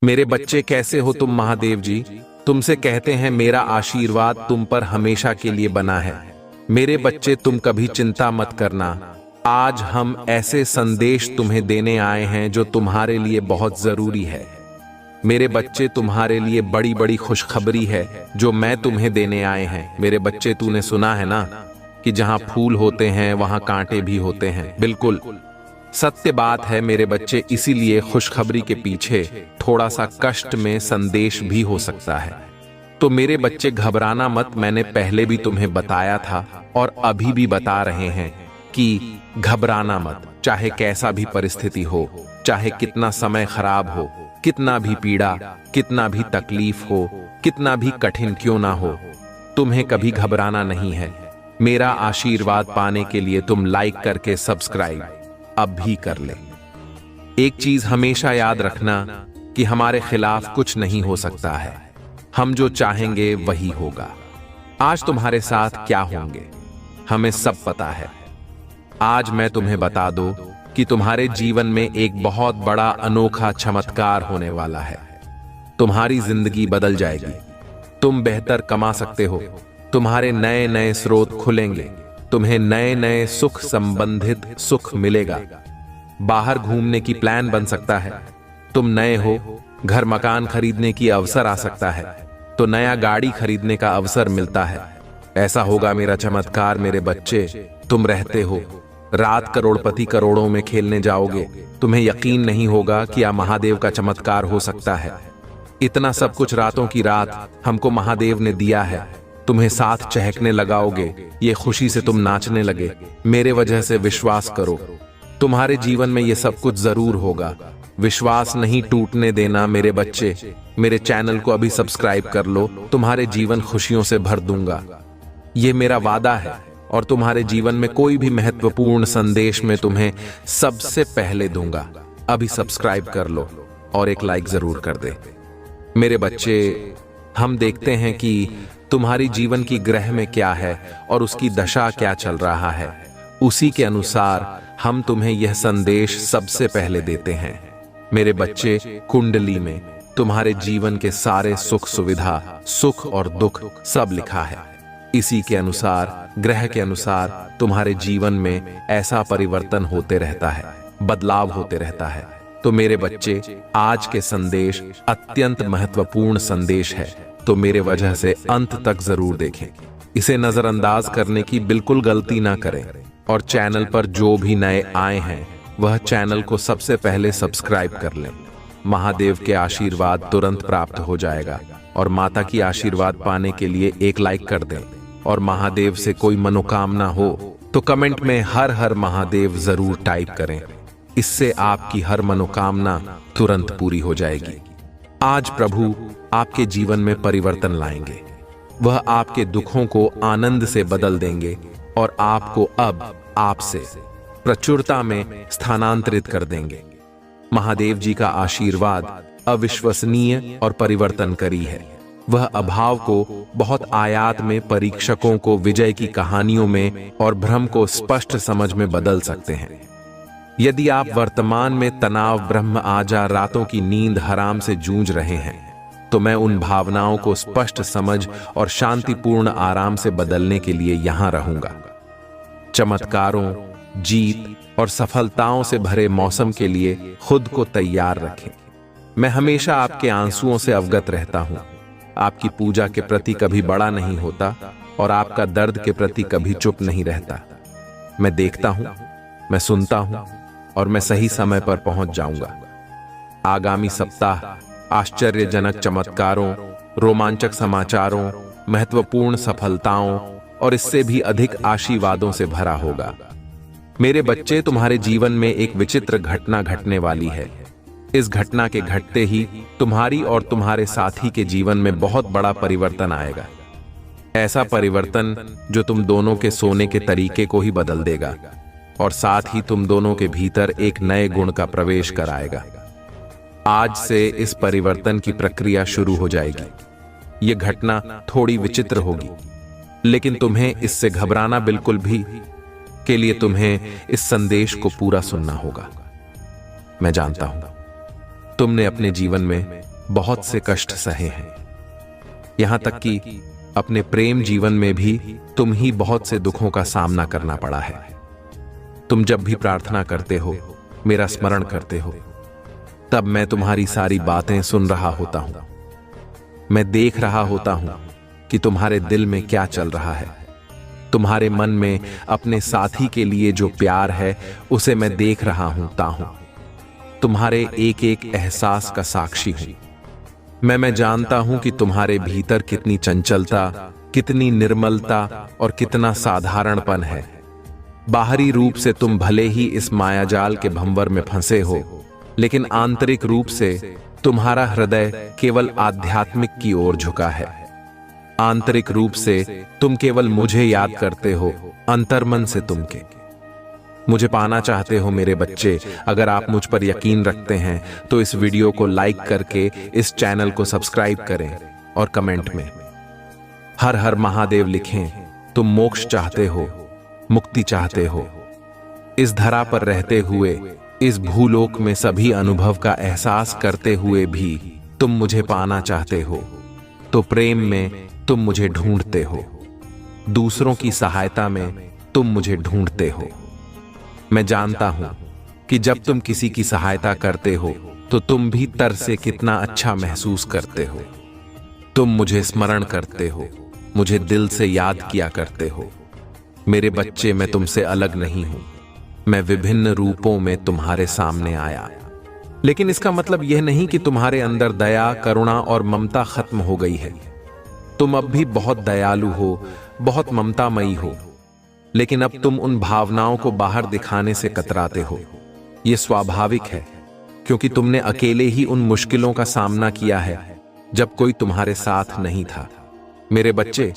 मेरे बच्चे कैसे हो तुम महादेव जी। तुमसे कहते हैं मेरा आशीर्वाद तुम पर हमेशा के लिए बना है। मेरे बच्चे तुम कभी चिंता मत करना। आज हम ऐसे संदेश तुम्हें देने आए हैं जो तुम्हारे लिए बहुत जरूरी है। मेरे बच्चे तुम्हारे लिए बड़ी बड़ी खुशखबरी है जो मैं तुम्हें देने आए हैं। मेरे बच्चे तूने सुना है ना कि जहां फूल होते हैं वहां कांटे भी होते हैं। बिल्कुल सत्य बात है मेरे बच्चे, इसीलिए खुशखबरी के पीछे थोड़ा सा कष्ट में संदेश भी हो सकता है। तो मेरे बच्चे घबराना मत। मैंने पहले भी तुम्हें बताया था और अभी भी बता रहे हैं कि घबराना मत। चाहे कैसा भी परिस्थिति हो, चाहे कितना समय खराब हो, कितना भी पीड़ा, कितना भी तकलीफ हो, कितना भी कठिन क्यों ना हो, तुम्हें कभी घबराना नहीं है। मेरा आशीर्वाद पाने के लिए तुम लाइक करके सब्सक्राइब अब भी कर ले। एक चीज हमेशा याद रखना कि हमारे खिलाफ कुछ नहीं हो सकता है। हम जो चाहेंगे वही होगा। आज तुम्हारे साथ क्या होंगे हमें सब पता है। आज मैं तुम्हें बता दूं कि तुम्हारे जीवन में एक बहुत बड़ा अनोखा चमत्कार होने वाला है। तुम्हारी जिंदगी बदल जाएगी। तुम बेहतर कमा सकते हो। तुम्हारे नए नए स्रोत खुलेंगे। तुम्हें नए नए सुख संबंधित सुख मिलेगा। बाहर घूमने की प्लान बन सकता है। तुम नए हो, घर मकान खरीदने की अवसर आ सकता है, तो नया गाड़ी खरीदने का अवसर मिलता है। ऐसा होगा मेरा चमत्कार मेरे बच्चे। तुम रहते हो, रात करोड़पति करोड़ों में खेलने जाओगे। तुम्हें यकीन नहीं होगा कि यह महादेव का चमत्कार हो सकता है। इतना सब कुछ रातों की रात हमको महादेव ने दिया है। तुम्हें साथ चहकने लगाओगे, ये खुशी से तुम नाचने लगे। मेरे वजह से विश्वास करो, तुम्हारे जीवन में ये सब कुछ जरूर होगा। विश्वास नहीं टूटने देना मेरे बच्चे। मेरे चैनल को अभी सब्सक्राइब कर लो। तुम्हारे जीवन खुशियों से भर दूंगा, ये मेरा वादा है। और तुम्हारे जीवन में कोई भी महत्वपूर्ण संदेश में तुम्हें सबसे पहले दूंगा। अभी सब्सक्राइब कर लो और एक लाइक जरूर कर दे। मेरे बच्चे, हम देखते हैं कि तुम्हारी जीवन की ग्रह में क्या है और उसकी दशा क्या चल रहा है। उसी के अनुसार हम तुम्हें यह संदेश सबसे पहले देते हैं। मेरे बच्चे, कुंडली में तुम्हारे जीवन के सारे सुख सुविधा, सुख और दुख सब लिखा है। इसी के अनुसार, ग्रह के अनुसार तुम्हारे जीवन में ऐसा परिवर्तन होते रहता है, बदलाव होते रहता है। तो मेरे बच्चे, आज के संदेश अत्यंत महत्वपूर्ण संदेश है, तो मेरे वजह से अंत तक जरूर देखें। इसे नजरअंदाज करने की बिल्कुल गलती ना करें। और चैनल पर जो भी नए आए हैं वह चैनल को सबसे पहले सब्सक्राइब कर लें। महादेव के आशीर्वाद तुरंत प्राप्त हो जाएगा। और माता की आशीर्वाद पाने के लिए एक लाइक कर दें। और महादेव से कोई मनोकामना हो तो कमेंट में हर हर महादेव जरूर टाइप करें। इससे आपकी हर मनोकामना तुरंत पूरी हो जाएगी। आज प्रभु आपके जीवन में परिवर्तन लाएंगे। वह आपके दुखों को आनंद से बदल देंगे और आपको अब आपसे प्रचुरता में स्थानांतरित कर देंगे। महादेव जी का आशीर्वाद अविश्वसनीय और परिवर्तनकारी है। वह अभाव को बहुत आयात में, परीक्षकों को विजय की कहानियों में और भ्रम को स्पष्ट समझ में बदल सकते हैं। यदि आप वर्तमान में तनाव, ब्रह्म आजा, रातों की नींद हराम से जूझ रहे हैं, तो मैं उन भावनाओं को स्पष्ट समझ और शांतिपूर्ण आराम से बदलने के लिए यहां रहूंगा। चमत्कारों, जीत और सफलताओं से भरे मौसम के लिए खुद को तैयार रखें। मैं हमेशा आपके आंसुओं से अवगत रहता हूं। आपकी पूजा के प्रति कभी बड़ा नहीं होता और आपका दर्द के प्रति कभी चुप नहीं रहता। मैं देखता हूं, मैं सुनता हूं और मैं सही समय पर पहुंच जाऊंगा। आगामी सप्ताह आश्चर्यजनक चमत्कारों, रोमांचक समाचारों, महत्वपूर्ण सफलताओं और इससे भी अधिक आशीर्वादों से भरा होगा। मेरे बच्चे, तुम्हारे जीवन में एक विचित्र घटना घटने वाली है। इस घटना के घटते ही तुम्हारी और तुम्हारे साथी के जीवन में बहुत बड़ा परिवर्तन आएगा। ऐसा परिवर्तन जो तुम दोनों के सोने के तरीके को ही बदल देगा और साथ ही तुम दोनों के भीतर एक नए गुण का प्रवेश कराएगा। आज से इस परिवर्तन की प्रक्रिया शुरू हो जाएगी। यह घटना थोड़ी विचित्र होगी, लेकिन तुम्हें इससे घबराना बिल्कुल भी के लिए तुम्हें इस संदेश को पूरा सुनना होगा। मैं जानता हूं तुमने अपने जीवन में बहुत से कष्ट सहे हैं। यहां तक कि अपने प्रेम जीवन में भी तुम ही बहुत से दुखों का सामना करना पड़ा है। तुम जब भी प्रार्थना करते हो, मेरा स्मरण करते हो, तब मैं तुम्हारी सारी बातें सुन रहा होता हूं। मैं देख रहा होता हूं कि तुम्हारे दिल में क्या चल रहा है। तुम्हारे मन में अपने साथी के लिए जो प्यार है उसे मैं देख रहा होता हूं। तुम्हारे एक एक एहसास का साक्षी हूं। मैं जानता हूं कि तुम्हारे भीतर कितनी चंचलता, कितनी निर्मलता और कितना साधारणपन है। बाहरी रूप से तुम भले ही इस मायाजाल के भंवर में फंसे हो, लेकिन आंतरिक रूप से तुम्हारा हृदय केवल आध्यात्मिक की ओर झुका है। आंतरिक रूप से तुम केवल मुझे याद करते हो, अंतर्मन से तुम के मुझे पाना चाहते हो। मेरे बच्चे, अगर आप मुझ पर यकीन रखते हैं तो इस वीडियो को लाइक करके इस चैनल को सब्सक्राइब करें और कमेंट में हर हर महादेव लिखें। तुम मोक्ष चाहते हो, मुक्ति चाहते हो। इस धरा पर रहते हुए, इस भूलोक में सभी अनुभव का एहसास करते हुए भी तुम मुझे पाना चाहते हो, तो प्रेम में तुम मुझे ढूंढते हो, दूसरों की सहायता में तुम मुझे ढूंढते हो। मैं जानता हूं कि जब तुम किसी की सहायता करते हो तो तुम भी तर से कितना अच्छा महसूस करते हो। तुम मुझे स्मरण करते हो, मुझे दिल से याद किया करते हो। मेरे बच्चे, मैं तुमसे अलग नहीं हूं। मैं विभिन्न रूपों में तुम्हारे सामने आया, लेकिन इसका मतलब यह नहीं कि तुम्हारे अंदर दया, करुणा और ममता खत्म हो गई है। तुम अब भी बहुत दयालु हो, बहुत ममतामयी हो, लेकिन अब तुम उन भावनाओं को बाहर दिखाने से कतराते हो। यह स्वाभाविक है, क्योंकि तुमने अकेले ही उन मुश्किलों का सामना किया है जब कोई तुम्हारे साथ नहीं था। मेरे बच्चे,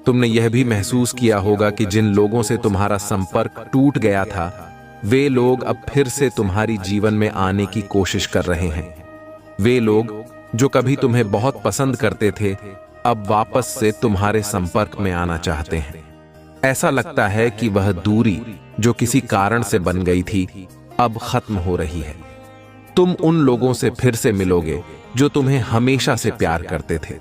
तुमने यह भी महसूस किया होगा कि जिन लोगों से तुम्हारा संपर्क टूट गया था, वे लोग अब फिर से तुम्हारी जीवन में आने की कोशिश कर रहे हैं। वे लोग जो कभी तुम्हें बहुत पसंद करते थे, अब वापस से तुम्हारे संपर्क में आना चाहते हैं। ऐसा लगता है कि वह दूरी जो किसी कारण से बन गई थी, अब खत्म हो रही है। तुम उन लोगों से फिर से मिलोगे जो तुम्हें हमेशा से प्यार करते थे,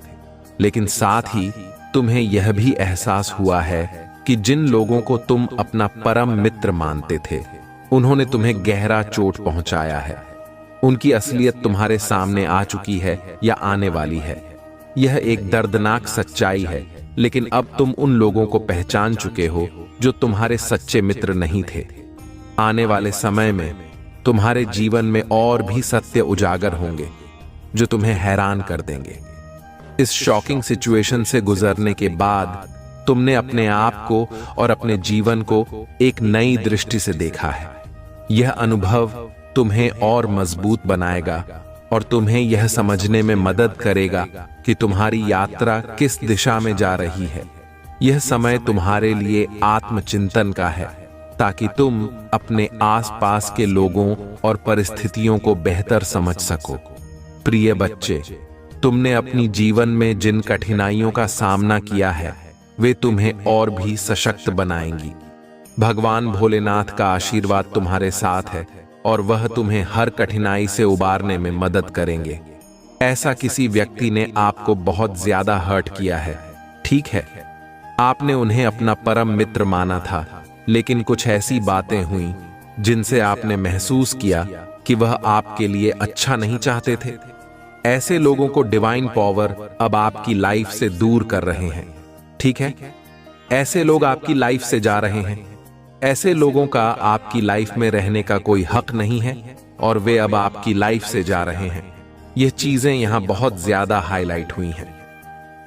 लेकिन साथ ही तुम्हें यह भी एहसास हुआ है कि जिन लोगों को तुम अपना परम मित्र मानते थे, उन्होंने तुम्हें गहरा चोट पहुंचाया है। उनकी असलियत तुम्हारे सामने आ चुकी है या आने वाली है। यह एक दर्दनाक सच्चाई है, लेकिन अब तुम उन लोगों को पहचान चुके हो जो तुम्हारे सच्चे मित्र नहीं थे। आने वाले समय में तुम्हारे जीवन में और भी सत्य उजागर होंगे जो तुम्हें हैरान कर देंगे। इस शॉकिंग सिचुएशन से गुजरने के बाद तुमने अपने आप को और अपने जीवन को एक नई दृष्टि से देखा है। यह अनुभव तुम्हें और मजबूत बनाएगा और तुम्हें यह समझने में मदद करेगा कि तुम्हारी यात्रा किस दिशा में जा रही है। यह समय तुम्हारे लिए आत्मचिंतन का है, ताकि तुम अपने आसपास के लोगों और परिस्थितियों को बेहतर समझ सको। प्रिय बच्चे, तुमने अपनी जीवन में जिन कठिनाइयों का सामना किया है, वे तुम्हें और भी सशक्त बनाएंगी। भगवान भोलेनाथ का आशीर्वाद तुम्हारे साथ है और वह तुम्हें हर कठिनाई से उबारने में मदद करेंगे। ऐसा किसी व्यक्ति ने आपको बहुत ज्यादा हर्ट किया है, ठीक है, आपने उन्हें अपना परम मित्र माना था, लेकिन कुछ ऐसी बातें हुई जिनसे आपने महसूस किया कि वह आपके लिए अच्छा नहीं चाहते थे। ऐसे लोगों को डिवाइन पावर अब आपकी लाइफ से दूर कर रहे हैं, ठीक है? ऐसे लोग आपकी लाइफ से जा रहे हैं। ऐसे लोगों का आपकी लाइफ में रहने का कोई हक नहीं है और वे अब आपकी लाइफ से जा रहे हैं। ये चीजें यहां बहुत ज्यादा हाईलाइट हुई हैं।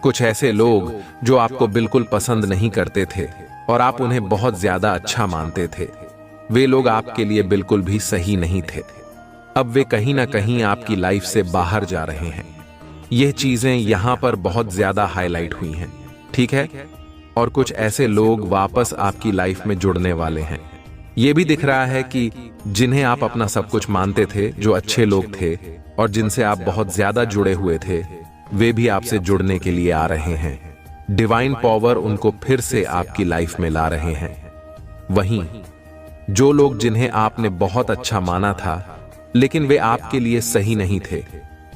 कुछ ऐसे लोग जो आपको बिल्कुल पसंद नहीं करते थे और आप उन्हें बहुत ज्यादा अच्छा मानते थे, वे लोग आपके लिए बिल्कुल भी सही नहीं थे। अब वे कहीं ना कहीं आपकी लाइफ से बाहर जा रहे हैं। यह चीजें यहां पर बहुत ज्यादा हाईलाइट हुई हैं, ठीक है? और कुछ ऐसे लोग वापस आपकी लाइफ में जुड़ने वाले हैं। यह भी दिख रहा है कि जिन्हें आप अपना सब कुछ मानते थे, जो अच्छे लोग थे और जिनसे आप बहुत ज्यादा जुड़े हुए थे, वे भी आपसे जुड़ने के लिए आ रहे हैं। डिवाइन पावर उनको फिर से आपकी लाइफ में ला रहे हैं। वहीं जो लोग जिन्हें आपने बहुत अच्छा माना था, लेकिन वे आपके लिए सही नहीं थे,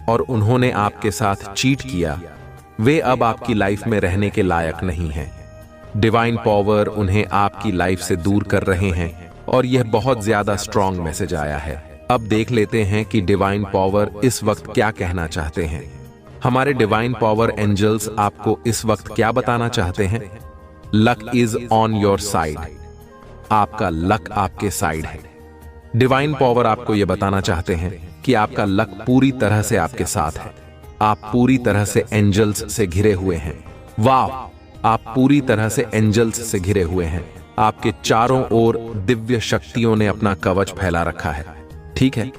और उन्होंने आपके साथ चीट किया, वे अब आपकी लाइफ में रहने के लायक नहीं हैं। डिवाइन पावर उन्हें आपकी लाइफ से दूर कर रहे हैं और यह बहुत ज्यादा स्ट्रॉन्ग मैसेज आया है। अब देख लेते हैं कि डिवाइन पावर इस वक्त क्या कहना चाहते हैं। हमारे डिवाइन पावर एंजल्स आपको इस वक्त क्या बताना चाहते हैं? Luck is on your side. आपका लक आपके साइड है। डिवाइन पावर आपको यह बताना चाहते हैं कि आपका लक पूरी तरह से आपके साथ है। आप पूरी तरह से एंजल्स से घिरे हुए हैं। वाह, आप पूरी तरह से एंजल्स से घिरे हुए हैं। आपके चारों ओर दिव्य शक्तियों ने अपना कवच फैला रखा है। ठीक है,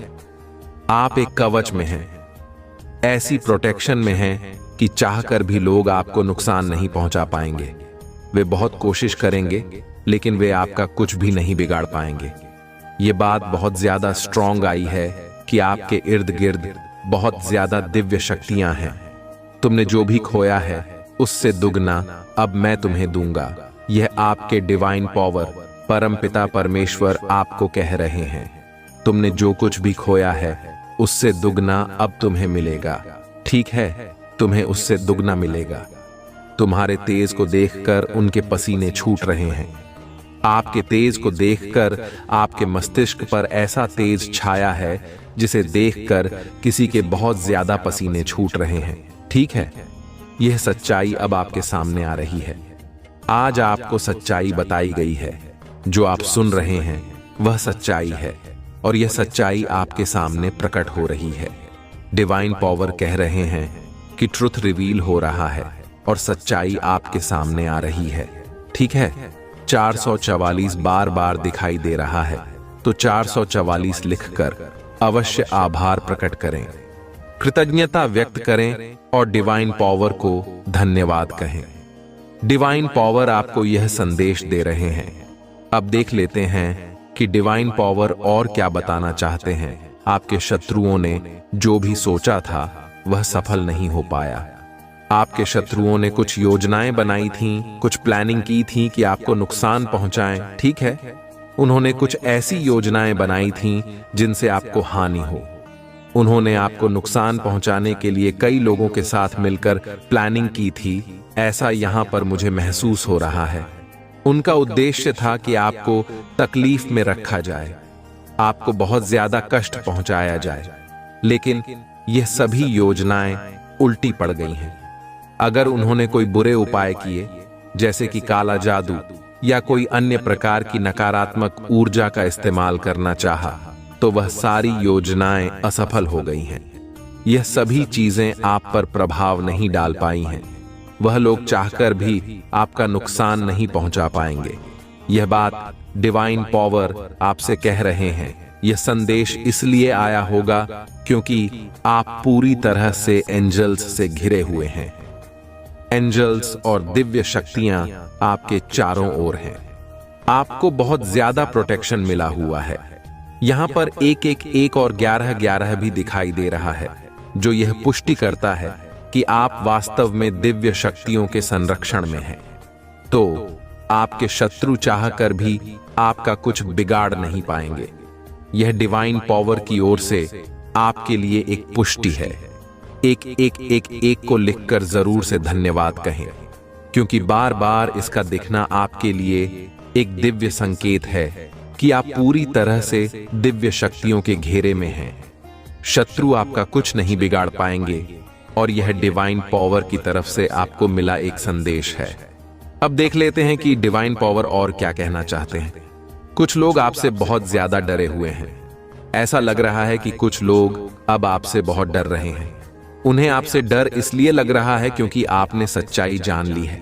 आप एक कवच में हैं, ऐसी प्रोटेक्शन में हैं कि चाहकर भी लोग आपको नुकसान नहीं पहुंचा पाएंगे। वे बहुत कोशिश करेंगे लेकिन वे आपका कुछ भी नहीं बिगाड़ पाएंगे। ये बात बहुत ज्यादा स्ट्रॉन्ग आई है कि आपके इर्द गिर्द बहुत ज्यादा दिव्य शक्तियां हैं। तुमने जो भी खोया है उससे दुगना अब मैं तुम्हें दूंगा। यह आपके डिवाइन पावर परमपिता परमेश्वर आपको कह रहे हैं। तुमने जो कुछ भी खोया है उससे दुगना अब तुम्हें मिलेगा। ठीक है, तुम्हें उससे दुगना मिलेगा। तुम्हारे तेज को देखकर उनके पसीने छूट रहे हैं। आपके तेज को देखकर आपके मस्तिष्क पर ऐसा तेज छाया है जिसे देखकर किसी के बहुत ज्यादा पसीने छूट रहे हैं। ठीक है, यह सच्चाई अब आपके सामने आ रही है। आज आपको सच्चाई बताई गई है। जो आप सुन रहे हैं वह सच्चाई है और यह सच्चाई आपके सामने प्रकट हो रही है। डिवाइन पावर कह रहे हैं कि ट्रुथ रिवील हो रहा है और सच्चाई आपके सामने आ रही है। ठीक है, 444 बार बार दिखाई दे रहा है तो 444 लिखकर अवश्य आभार प्रकट करें, कृतज्ञता व्यक्त करें और डिवाइन पावर को धन्यवाद कहें। डिवाइन पावर आपको यह संदेश दे रहे हैं। अब देख लेते हैं कि डिवाइन पावर और क्या बताना चाहते हैं। आपके शत्रुओं ने जो भी सोचा था वह सफल नहीं हो पाया। आपके शत्रुओं ने कुछ योजनाएं बनाई थीं, कुछ प्लानिंग की थी कि आपको नुकसान पहुंचाएं। ठीक है, उन्होंने कुछ ऐसी योजनाएं बनाई थीं जिनसे आपको हानि हो। उन्होंने आपको नुकसान पहुंचाने के लिए कई लोगों के साथ मिलकर प्लानिंग की थी। ऐसा यहां पर मुझे महसूस हो रहा है। उनका उद्देश्य था कि आपको तकलीफ में रखा जाए, आपको बहुत ज्यादा कष्ट पहुंचाया जाए, लेकिन यह सभी योजनाएं उल्टी पड़ गई हैं। अगर उन्होंने कोई बुरे उपाय किए, जैसे कि काला जादू या कोई अन्य प्रकार की नकारात्मक ऊर्जा का इस्तेमाल करना चाहा, तो वह सारी योजनाएं असफल हो गई हैं। यह सभी चीजें आप पर प्रभाव नहीं डाल पाई हैं। वह लोग चाहकर भी आपका नुकसान नहीं पहुंचा पाएंगे। यह बात डिवाइन पावर आपसे कह रहे हैं। यह संदेश इसलिए आया होगा क्योंकि आप पूरी तरह से एंजल्स से घिरे हुए हैं। एंजल्स और दिव्य शक्तियां आपके चारों ओर हैं। आपको बहुत ज्यादा प्रोटेक्शन मिला हुआ है। यहां पर 111 और 1111 भी दिखाई दे रहा है, जो यह पुष्टि करता है कि आप वास्तव में दिव्य शक्तियों के संरक्षण में हैं। तो आपके शत्रु चाहकर भी आपका कुछ बिगाड़ नहीं पाएंगे। यह डिवाइन पावर की ओर से आपके लिए एक पुष्टि है। 111 को लिखकर जरूर से धन्यवाद कहें, क्योंकि बार बार इसका दिखना आपके लिए एक दिव्य संकेत है कि आप पूरी तरह से दिव्य शक्तियों के घेरे में हैं। शत्रु आपका कुछ नहीं बिगाड़ पाएंगे और यह डिवाइन पावर की तरफ से आपको मिला एक संदेश है। अब देख लेते हैं कि डिवाइन पावर और क्या कहना चाहते हैं। कुछ लोग आपसे बहुत ज्यादा डरे हुए हैं। ऐसा लग रहा है कि कुछ लोग अब आपसे बहुत डर रहे हैं। उन्हें आपसे डर इसलिए लग रहा है क्योंकि आपने सच्चाई जान ली है।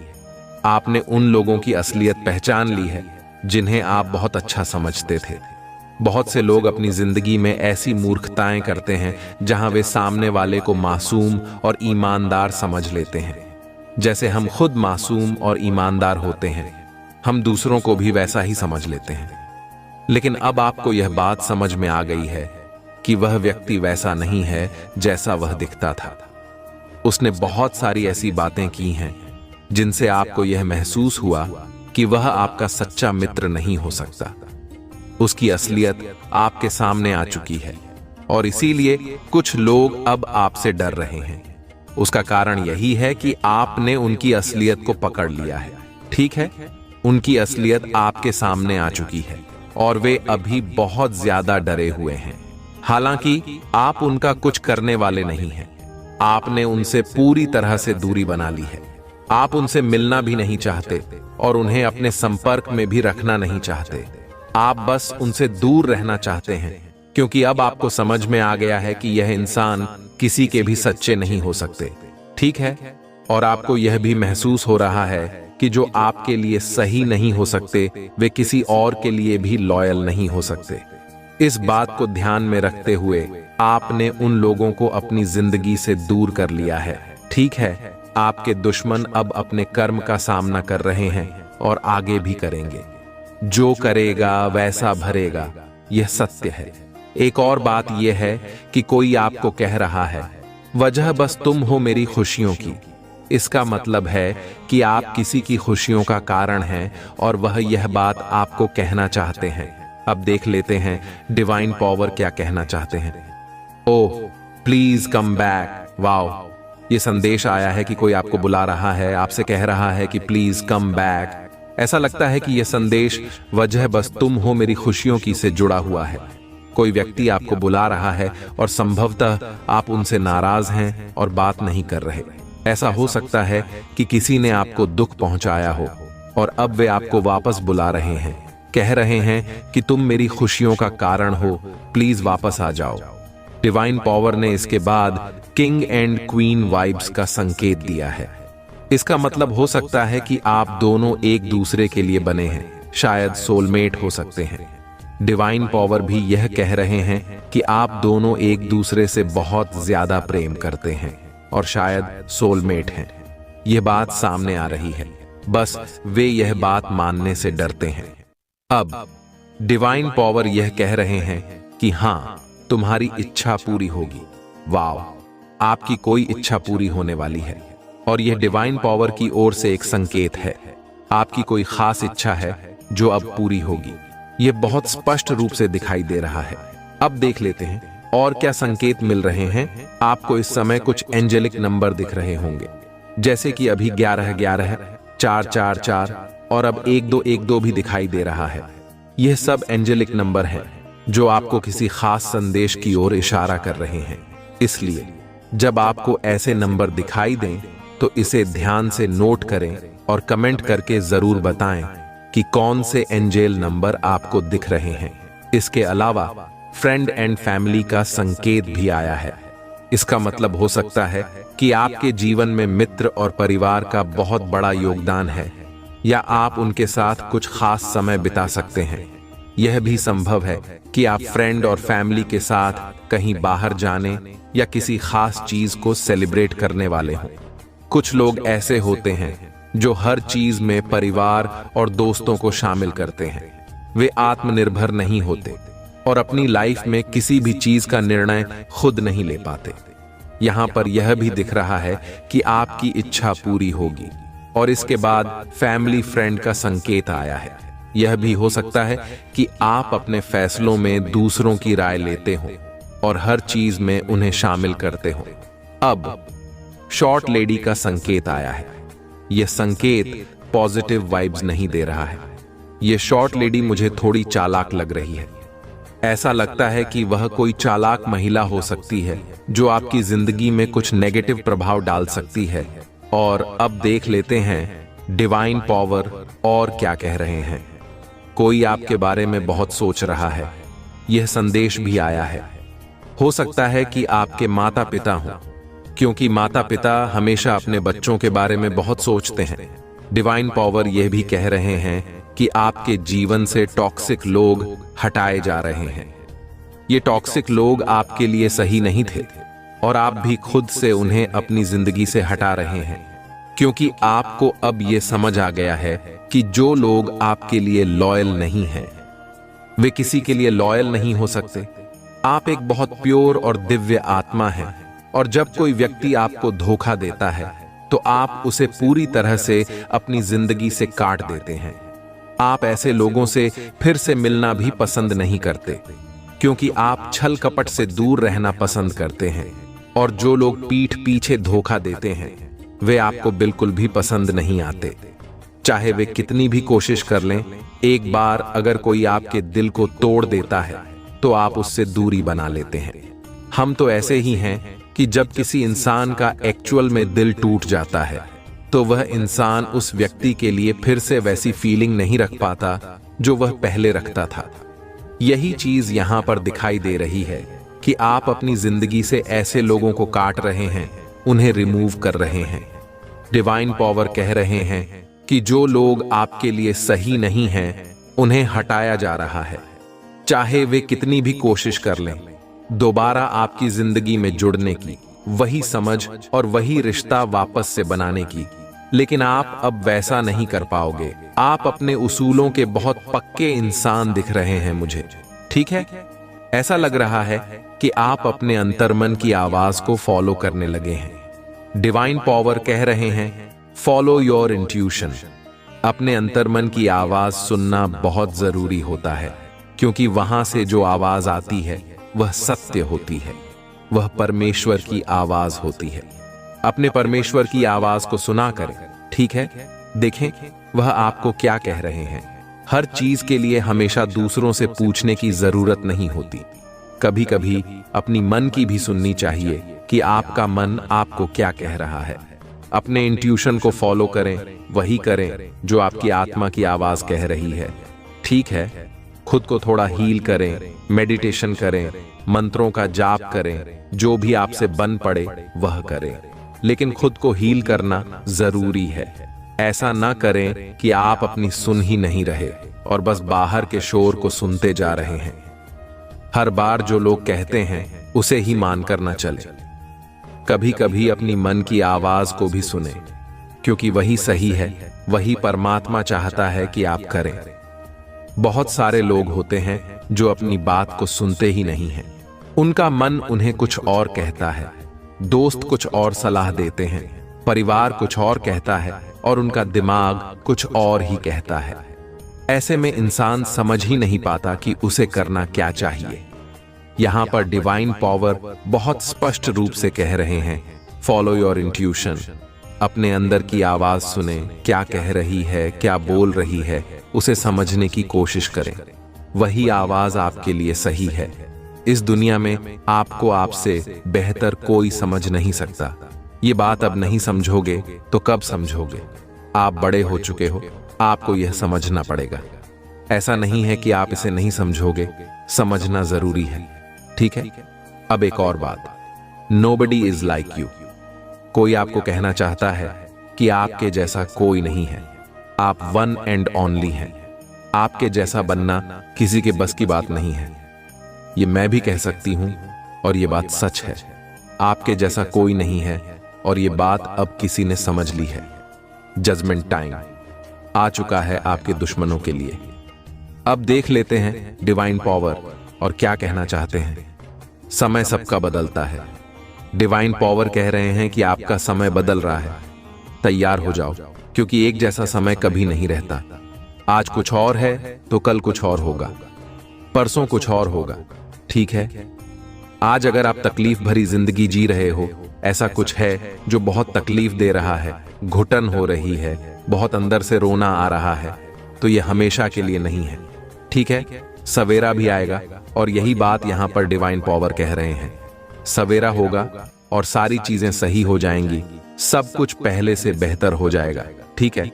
आपने उन लोगों की असलियत पहचान ली है जिन्हें आप बहुत अच्छा समझते थे। बहुत से लोग अपनी जिंदगी में ऐसी मूर्खताएं करते हैं जहां वे सामने वाले को मासूम और ईमानदार समझ लेते हैं। जैसे हम खुद मासूम और ईमानदार होते हैं, हम दूसरों को भी वैसा ही समझ लेते हैं। लेकिन अब आपको यह बात समझ में आ गई है कि वह व्यक्ति वैसा नहीं है जैसा वह दिखता था। उसने बहुत सारी ऐसी बातें की हैं जिनसे आपको यह महसूस हुआ कि वह आपका सच्चा मित्र नहीं हो सकता। उसकी असलियत आपके सामने आ चुकी है। और इसीलिए कुछ लोग अब आपसे डर रहे हैं। उसका कारण यही है कि आपने उनकी असलियत को पकड़ लिया है। ठीक है, उनकी असलियत आपके सामने आ चुकी है और वे अभी बहुत ज्यादा डरे हुए हैं। हालांकि आप उनका कुछ करने वाले नहीं हैं। आपने उनसे पूरी तरह से दूरी बना ली है। आप उनसे मिलना भी नहीं चाहते और उन्हें अपने संपर्क में भी रखना नहीं चाहते। आप बस उनसे दूर रहना चाहते हैं, क्योंकि अब आपको समझ में आ गया है कि यह इंसान किसी के भी सच्चे नहीं हो सकते। ठीक है, और आपको यह भी महसूस हो रहा है कि जो आपके लिए सही नहीं हो सकते, वे किसी और के लिए भी लॉयल नहीं हो सकते। इस बात को ध्यान में रखते हुए आपने उन लोगों को अपनी जिंदगी से दूर कर लिया है। ठीक है, आपके दुश्मन अब अपने कर्म का सामना कर रहे हैं और आगे भी करेंगे। जो करेगा वैसा भरेगा, यह सत्य है। एक और बात यह है कि कोई आपको कह रहा है, वजह बस तुम हो मेरी खुशियों की। इसका मतलब है कि आप किसी की खुशियों का कारण हैं और वह यह बात आपको कहना चाहते हैं। अब देख लेते हैं डिवाइन पावर क्या कहना चाहते हैं। Oh please come back. Wow, ये संदेश आया है कि कोई आपको बुला रहा है, आपसे कह रहा है कि प्लीज कम बैक। ऐसा लगता है कि यह संदेश वजह बस तुम हो मेरी खुशियों की से जुड़ा हुआ है। कोई व्यक्ति आपको बुला रहा है और संभवतः आप उनसे नाराज हैं और बात नहीं कर रहे। ऐसा हो सकता है कि किसी ने आपको दुख पहुंचाया हो और अब वे आपको वापस बुला रहे हैं, कह रहे हैं कि तुम मेरी खुशियों का कारण हो, प्लीज वापस आ जाओ। डिवाइन पावर ने इसके बाद किंग एंड क्वीन वाइब्स का संकेत दिया है। इसका मतलब हो सकता है कि आप दोनों एक दूसरे के लिए बने हैं, शायद सोलमेट हो सकते हैं। डिवाइन पावर भी यह कह रहे हैं कि आप दोनों एक दूसरे से बहुत ज्यादा प्रेम करते हैं और शायद सोलमेट हैं। यह बात सामने आ रही है, बस वे यह बात मानने से डरते हैं। अब डिवाइन पावर यह कह रहे हैं कि हां, तुम्हारी इच्छा पूरी होगी। वाओ, आपकी कोई इच्छा पूरी होने वाली है और यह डिवाइन पावर की ओर से एक संकेत है। आपकी कोई खास इच्छा है जो अब पूरी होगी। यह बहुत स्पष्ट रूप से दिखाई दे रहा है। अब देख लेते हैं और क्या संकेत मिल रहे हैं। आपको इस समय कुछ एंजेलिक नंबर दिख रहे होंगे, जैसे कि अभी 1111, 444 और अब 1212 भी दिखाई दे रहा है। यह सब एंजेलिक नंबर हैं जो आपको किसी खास संदेश की ओर इशारा कर रहे हैं। इसलिए जब आपको ऐसे नंबर दिखाई दें तो इसे ध्यान से नोट करें और कमेंट करके जरूर बताएं कि कौन से एंजेल नंबर आपको दिख रहे हैं। इसके अलावा फ्रेंड एंड फैमिली का संकेत भी आया है। इसका मतलब हो सकता है कि आपके जीवन में मित्र और परिवार का बहुत बड़ा योगदान है, या आप उनके साथ कुछ खास समय बिता सकते हैं। यह भी संभव है कि आप फ्रेंड और फैमिली के साथ कहीं बाहर जाने या किसी खास चीज को सेलिब्रेट करने वाले हों। कुछ लोग ऐसे होते हैं जो हर चीज में परिवार और दोस्तों को शामिल करते हैं। वे आत्मनिर्भर नहीं होते और अपनी लाइफ में किसी भी चीज का निर्णय खुद नहीं ले पाते। यहां पर यह भी दिख रहा है कि आपकी इच्छा पूरी होगी और इसके बाद फैमिली फ्रेंड का संकेत आया है। यह भी हो सकता है कि आप अपने फैसलों में दूसरों की राय लेते हो और हर चीज में उन्हें शामिल करते हो। अब शॉर्ट लेडी का संकेत आया है। यह संकेत पॉजिटिव वाइब्स नहीं दे रहा है। यह शॉर्ट लेडी मुझे थोड़ी चालाक लग रही है। ऐसा लगता है कि वह कोई चालाक महिला हो सकती है जो आपकी जिंदगी में कुछ नेगेटिव प्रभाव डाल सकती है। और अब देख लेते हैं डिवाइन पावर और क्या कह रहे हैं। कोई आपके बारे में बहुत सोच रहा है। यह संदेश भी आया है। हो सकता है कि आपके माता पिता हों, क्योंकि माता पिता हमेशा अपने बच्चों के बारे में बहुत सोचते हैं। डिवाइन पावर यह भी कह रहे हैं कि आपके जीवन से टॉक्सिक लोग हटाए जा रहे हैं। ये टॉक्सिक लोग आपके लिए सही नहीं थे और आप भी खुद से उन्हें अपनी जिंदगी से हटा रहे हैं, क्योंकि आपको अब यह समझ आ गया है कि जो लोग आपके लिए लॉयल नहीं हैं, वे किसी के लिए लॉयल नहीं हो सकते। आप एक बहुत प्योर और दिव्य आत्मा हैं और जब कोई व्यक्ति आपको धोखा देता है तो आप उसे पूरी तरह से अपनी जिंदगी से काट देते हैं। आप ऐसे लोगों से फिर से मिलना भी पसंद नहीं करते, क्योंकि आप छल कपट से दूर रहना पसंद करते हैं, और जो लोग पीठ पीछे धोखा देते हैं वे आपको बिल्कुल भी पसंद नहीं आते। चाहे वे कितनी भी कोशिश कर लें, एक बार अगर कोई आपके दिल को तोड़ देता है तो आप उससे दूरी बना लेते हैं। हम तो ऐसे ही हैं कि जब किसी इंसान का एक्चुअल में दिल टूट जाता है तो वह इंसान उस व्यक्ति के लिए फिर से वैसी फीलिंग नहीं रख पाता जो वह पहले रखता था। यही चीज यहां पर दिखाई दे रही है कि आप अपनी जिंदगी से ऐसे लोगों को काट रहे हैं, उन्हें रिमूव कर रहे हैं। डिवाइन पावर कह रहे हैं कि जो लोग आपके लिए सही नहीं हैं, उन्हें हटाया जा रहा है। चाहे वे कितनी भी कोशिश कर लें दोबारा आपकी जिंदगी में जुड़ने की, वही समझ और वही रिश्ता वापस से बनाने की, लेकिन आप अब वैसा नहीं कर पाओगे। आप अपने उसूलों के बहुत पक्के इंसान दिख रहे हैं मुझे, ठीक है? ऐसा लग रहा है कि आप अपने अंतर्मन की आवाज को फॉलो करने लगे हैं। डिवाइन पावर कह रहे हैं फॉलो योर इंट्यूशन। अपने अंतर्मन की आवाज सुनना बहुत जरूरी होता है, क्योंकि वहां से जो आवाज आती है वह सत्य होती है, वह परमेश्वर की आवाज होती है। अपने परमेश्वर की आवाज को सुना करें, ठीक है? देखें वह आपको क्या कह रहे हैं। हर चीज के लिए हमेशा दूसरों से पूछने की जरूरत नहीं होती। कभी कभी अपनी मन की भी सुननी चाहिए कि आपका मन आपको क्या कह रहा है। अपने इंट्यूशन को फॉलो करें, वही करें जो आपकी आत्मा की आवाज कह रही है, ठीक है? खुद को थोड़ा हील करें, मेडिटेशन करें, मंत्रों का जाप करें, जो भी आपसे बन पड़े वह करें, लेकिन खुद को हील करना जरूरी है। ऐसा ना करें कि आप अपनी सुन ही नहीं रहे और बस बाहर के शोर को सुनते जा रहे हैं। हर बार जो लोग कहते हैं उसे ही मानकर ना चले। कभी कभी अपनी मन की आवाज को भी सुने, क्योंकि वही सही है, वही परमात्मा चाहता है कि आप करें। बहुत सारे लोग होते हैं जो अपनी बात को सुनते ही नहीं हैं। उनका मन उन्हें कुछ और कहता है, दोस्त कुछ और सलाह देते हैं, परिवार कुछ और कहता है और उनका दिमाग कुछ और ही कहता है। ऐसे में इंसान समझ ही नहीं पाता कि उसे करना क्या चाहिए। यहां पर डिवाइन पावर बहुत स्पष्ट रूप से कह रहे हैं फॉलो योर इंट्यूशन। अपने अंदर की आवाज सुने, क्या कह रही है, क्या बोल रही है, उसे समझने की कोशिश करें। वही आवाज आपके लिए सही है। इस दुनिया में आपको आपसे बेहतर कोई समझ नहीं सकता। ये बात अब नहीं समझोगे तो कब समझोगे? आप बड़े हो चुके हो, आपको यह समझना पड़ेगा। ऐसा नहीं है कि आप इसे नहीं समझोगे, समझना जरूरी है, ठीक है? अब एक और बात, नोबडी इज लाइक यू। कोई आपको कहना चाहता है कि आपके जैसा कोई नहीं है, आप वन एंड ओनली हैं। आपके जैसा बनना किसी के बस की बात नहीं है। ये मैं भी कह सकती हूं और ये बात सच है। आपके जैसा कोई नहीं है और ये बात अब किसी ने समझ ली है। जजमेंट टाइम आ चुका है आपके दुश्मनों के लिए। अब देख लेते हैं डिवाइन पावर और क्या कहना चाहते हैं। समय सबका बदलता है। डिवाइन पावर कह रहे हैं कि आपका समय बदल रहा है, तैयार हो जाओ, क्योंकि एक जैसा समय कभी नहीं रहता। आज कुछ और है तो कल कुछ और होगा, परसों कुछ और होगा, ठीक है? आज अगर आप तकलीफ भरी जिंदगी जी रहे हो, ऐसा कुछ है जो बहुत तकलीफ दे रहा है, घुटन हो रही है, बहुत अंदर से रोना आ रहा है, तो ये हमेशा के लिए नहीं है, ठीक है? सवेरा भी आएगा और यही बात यहां पर डिवाइन पावर कह रहे हैं। सवेरा होगा और सारी चीजें सही हो जाएंगी, सब कुछ पहले से बेहतर हो जाएगा, ठीक है?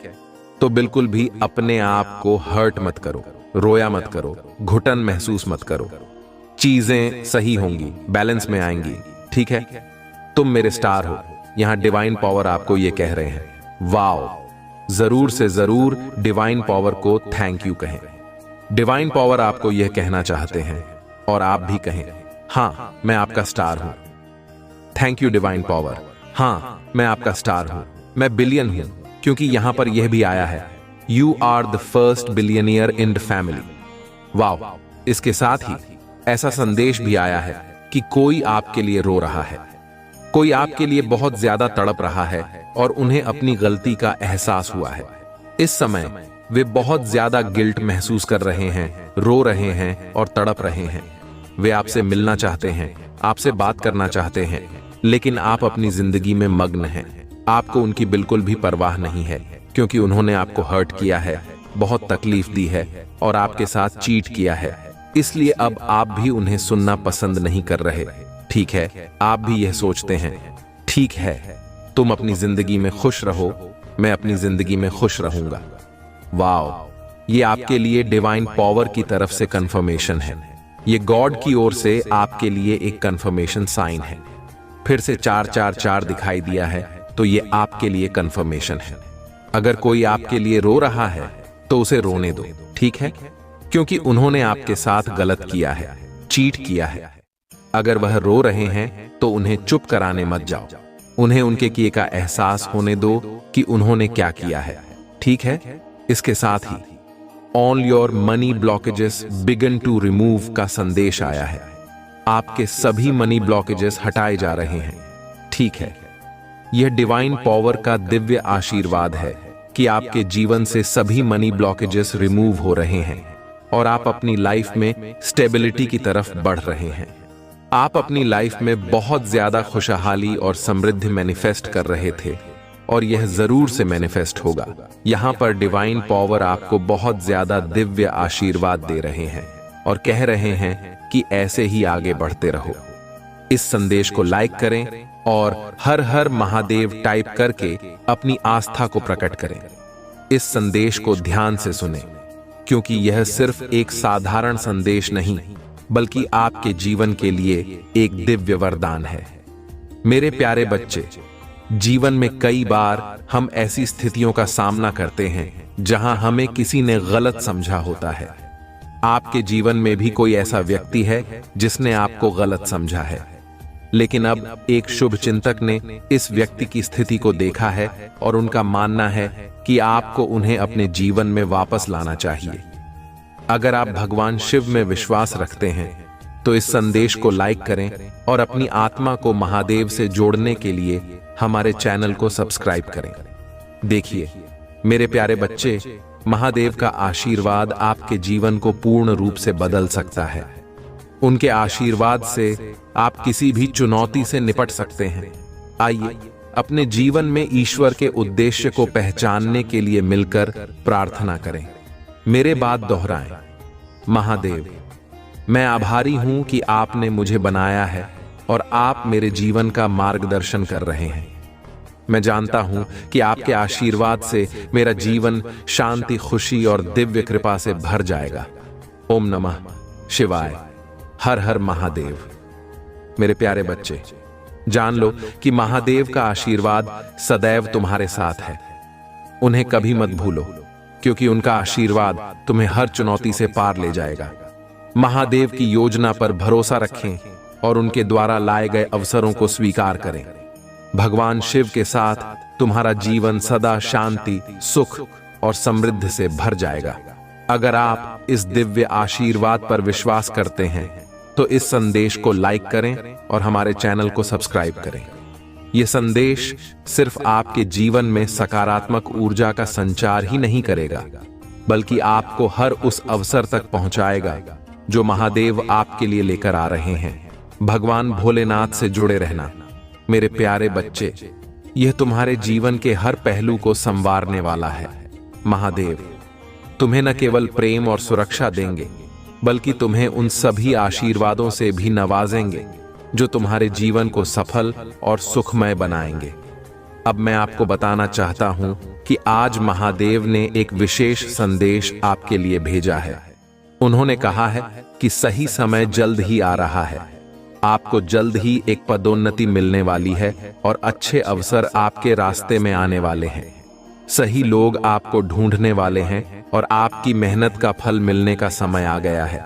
तो बिल्कुल भी अपने आप को हर्ट मत करो, रोया मत करो, घुटन महसूस मत करो। चीजें सही होंगी, बैलेंस में आएंगी, ठीक है? तुम मेरे स्टार हो। यहां डिवाइन पावर आपको ये कह रहे हैं। वाओ! जरूर से जरूर डिवाइन पावर को थैंक यू कहें। डिवाइन पावर आपको यह कहना चाहते हैं और आप भी कहें, हाँ मैं आपका स्टार हूं। Thank you divine power. हाँ मैं आपका स्टार हूं, मैं बिलियन हूं, क्योंकि यहां पर यह भी आया है you are the first billionaire in the family. Wow! इसके साथ ही ऐसा संदेश भी आया है कि कोई आपके लिए रो रहा है, कोई आपके लिए बहुत ज्यादा तड़प रहा है और उन्हें अपनी गलती का एहसास हुआ है। इस समय वे बहुत ज्यादा गिल्ट महसूस कर रहे हैं, रो रहे हैं और तड़प रहे हैं। वे आपसे मिलना चाहते हैं, आपसे बात करना चाहते हैं, लेकिन आप अपनी जिंदगी में मग्न हैं। आपको उनकी बिल्कुल भी परवाह नहीं है, क्योंकि उन्होंने आपको हर्ट किया है, बहुत तकलीफ दी है और आपके साथ चीट किया है। इसलिए अब आप भी उन्हें सुनना पसंद नहीं कर रहे। ठीक है, आप भी यह सोचते हैं, ठीक है, तुम अपनी जिंदगी में खुश रहो, मैं अपनी जिंदगी में खुश रहूंगा। वाओ, ये आपके लिए डिवाइन पावर की तरफ से कंफर्मेशन है। ये गॉड की ओर से आपके लिए एक कंफर्मेशन साइन है। फिर से 444 दिखाई दिया है, तो ये आपके लिए कंफर्मेशन है। अगर कोई आपके लिए रो रहा है तो उसे रोने दो, ठीक है, क्योंकि उन्होंने आपके साथ गलत किया है, चीट किया है। अगर वह रो रहे हैं तो उन्हें चुप कराने मत जाओ, उन्हें उनके किए का एहसास होने दो कि उन्होंने क्या किया है, ठीक है। इसके साथ ही all your money blockages begin to remove का संदेश आया है। आपके सभी मनी ब्लॉकेजेस हटाए जा रहे हैं, ठीक है। यह डिवाइन पावर का दिव्य आशीर्वाद है कि आपके जीवन से सभी मनी ब्लॉकेजेस रिमूव हो रहे हैं और आप अपनी लाइफ में स्टेबिलिटी की तरफ बढ़ रहे हैं। आप अपनी लाइफ में बहुत ज्यादा खुशहाली और समृद्धि मैनिफेस्ट कर रहे थे और यह जरूर से मैनिफेस्ट होगा। यहां पर डिवाइन पावर आपको बहुत ज्यादा दिव्य आशीर्वाद दे रहे हैं और कह रहे हैं कि ऐसे ही आगे बढ़ते रहो। इस संदेश को लाइक करें और हर हर महादेव टाइप करके अपनी आस्था को प्रकट करें। इस संदेश को ध्यान से सुनें, क्योंकि यह सिर्फ एक साधारण संदेश नहीं, बल्कि आपके जीवन के लिए एक दिव्य वरदान है। मेरे प्यारे बच्चे, जीवन में कई बार हम ऐसी स्थितियों का सामना करते हैं जहां हमें किसी ने गलत समझा होता है। आपके जीवन में भी कोई ऐसा व्यक्ति है जिसने आपको गलत समझा है, लेकिन अब एक शुभ चिंतक ने इस व्यक्ति की स्थिति को देखा है और उनका मानना है कि आपको उन्हें अपने जीवन में वापस लाना चाहिए। अगर आप भगवान शिव में विश्वास रखते हैं तो इस संदेश को लाइक करें और अपनी आत्मा को महादेव से जोड़ने के लिए हमारे चैनल को सब्सक्राइब करें। देखिए मेरे प्यारे बच्चे, महादेव का आशीर्वाद आपके जीवन को पूर्ण रूप से बदल सकता है। उनके आशीर्वाद से आप किसी भी चुनौती से निपट सकते हैं। आइए अपने जीवन में ईश्वर के उद्देश्य को पहचानने के लिए मिलकर प्रार्थना करें। मेरे बात दोहराएं। महादेव, मैं आभारी हूं कि आपने मुझे बनाया है और आप मेरे जीवन का मार्गदर्शन कर रहे हैं। मैं जानता हूं कि आपके आशीर्वाद से मेरा जीवन शांति, खुशी और दिव्य कृपा से भर जाएगा। ओम नमः शिवाय। हर हर महादेव। मेरे प्यारे बच्चे, जान लो कि महादेव का आशीर्वाद सदैव तुम्हारे साथ है। उन्हें कभी मत भूलो, क्योंकि उनका आशीर्वाद तुम्हें हर चुनौती से पार ले जाएगा। महादेव की योजना पर भरोसा रखें और उनके द्वारा लाए गए अवसरों को स्वीकार करें। भगवान शिव के साथ तुम्हारा जीवन सदा शांति, सुख और समृद्धि से भर जाएगा। अगर आप इस दिव्य आशीर्वाद पर विश्वास करते हैं तो इस संदेश को लाइक करें और हमारे चैनल को सब्सक्राइब करें। यह संदेश सिर्फ आपके जीवन में सकारात्मक ऊर्जा का संचार ही नहीं करेगा, बल्कि आपको हर उस अवसर तक पहुंचाएगा जो महादेव आपके लिए लेकर आ रहे हैं। भगवान भोलेनाथ से जुड़े रहना। मेरे प्यारे बच्चे, यह तुम्हारे जीवन के हर पहलू को संवारने वाला है। महादेव तुम्हें न केवल प्रेम और सुरक्षा देंगे, बल्कि तुम्हें उन सभी आशीर्वादों से भी नवाजेंगे जो तुम्हारे जीवन को सफल और सुखमय बनाएंगे। अब मैं आपको बताना चाहता हूं कि आज महादेव ने एक विशेष संदेश आपके लिए भेजा है। उन्होंने कहा है कि सही समय जल्द ही आ रहा है। आपको जल्द ही एक पदोन्नति मिलने वाली है और अच्छे अवसर आपके रास्ते में आने वाले हैं। सही लोग आपको ढूंढने वाले हैं और आपकी मेहनत का फल मिलने का समय आ गया है।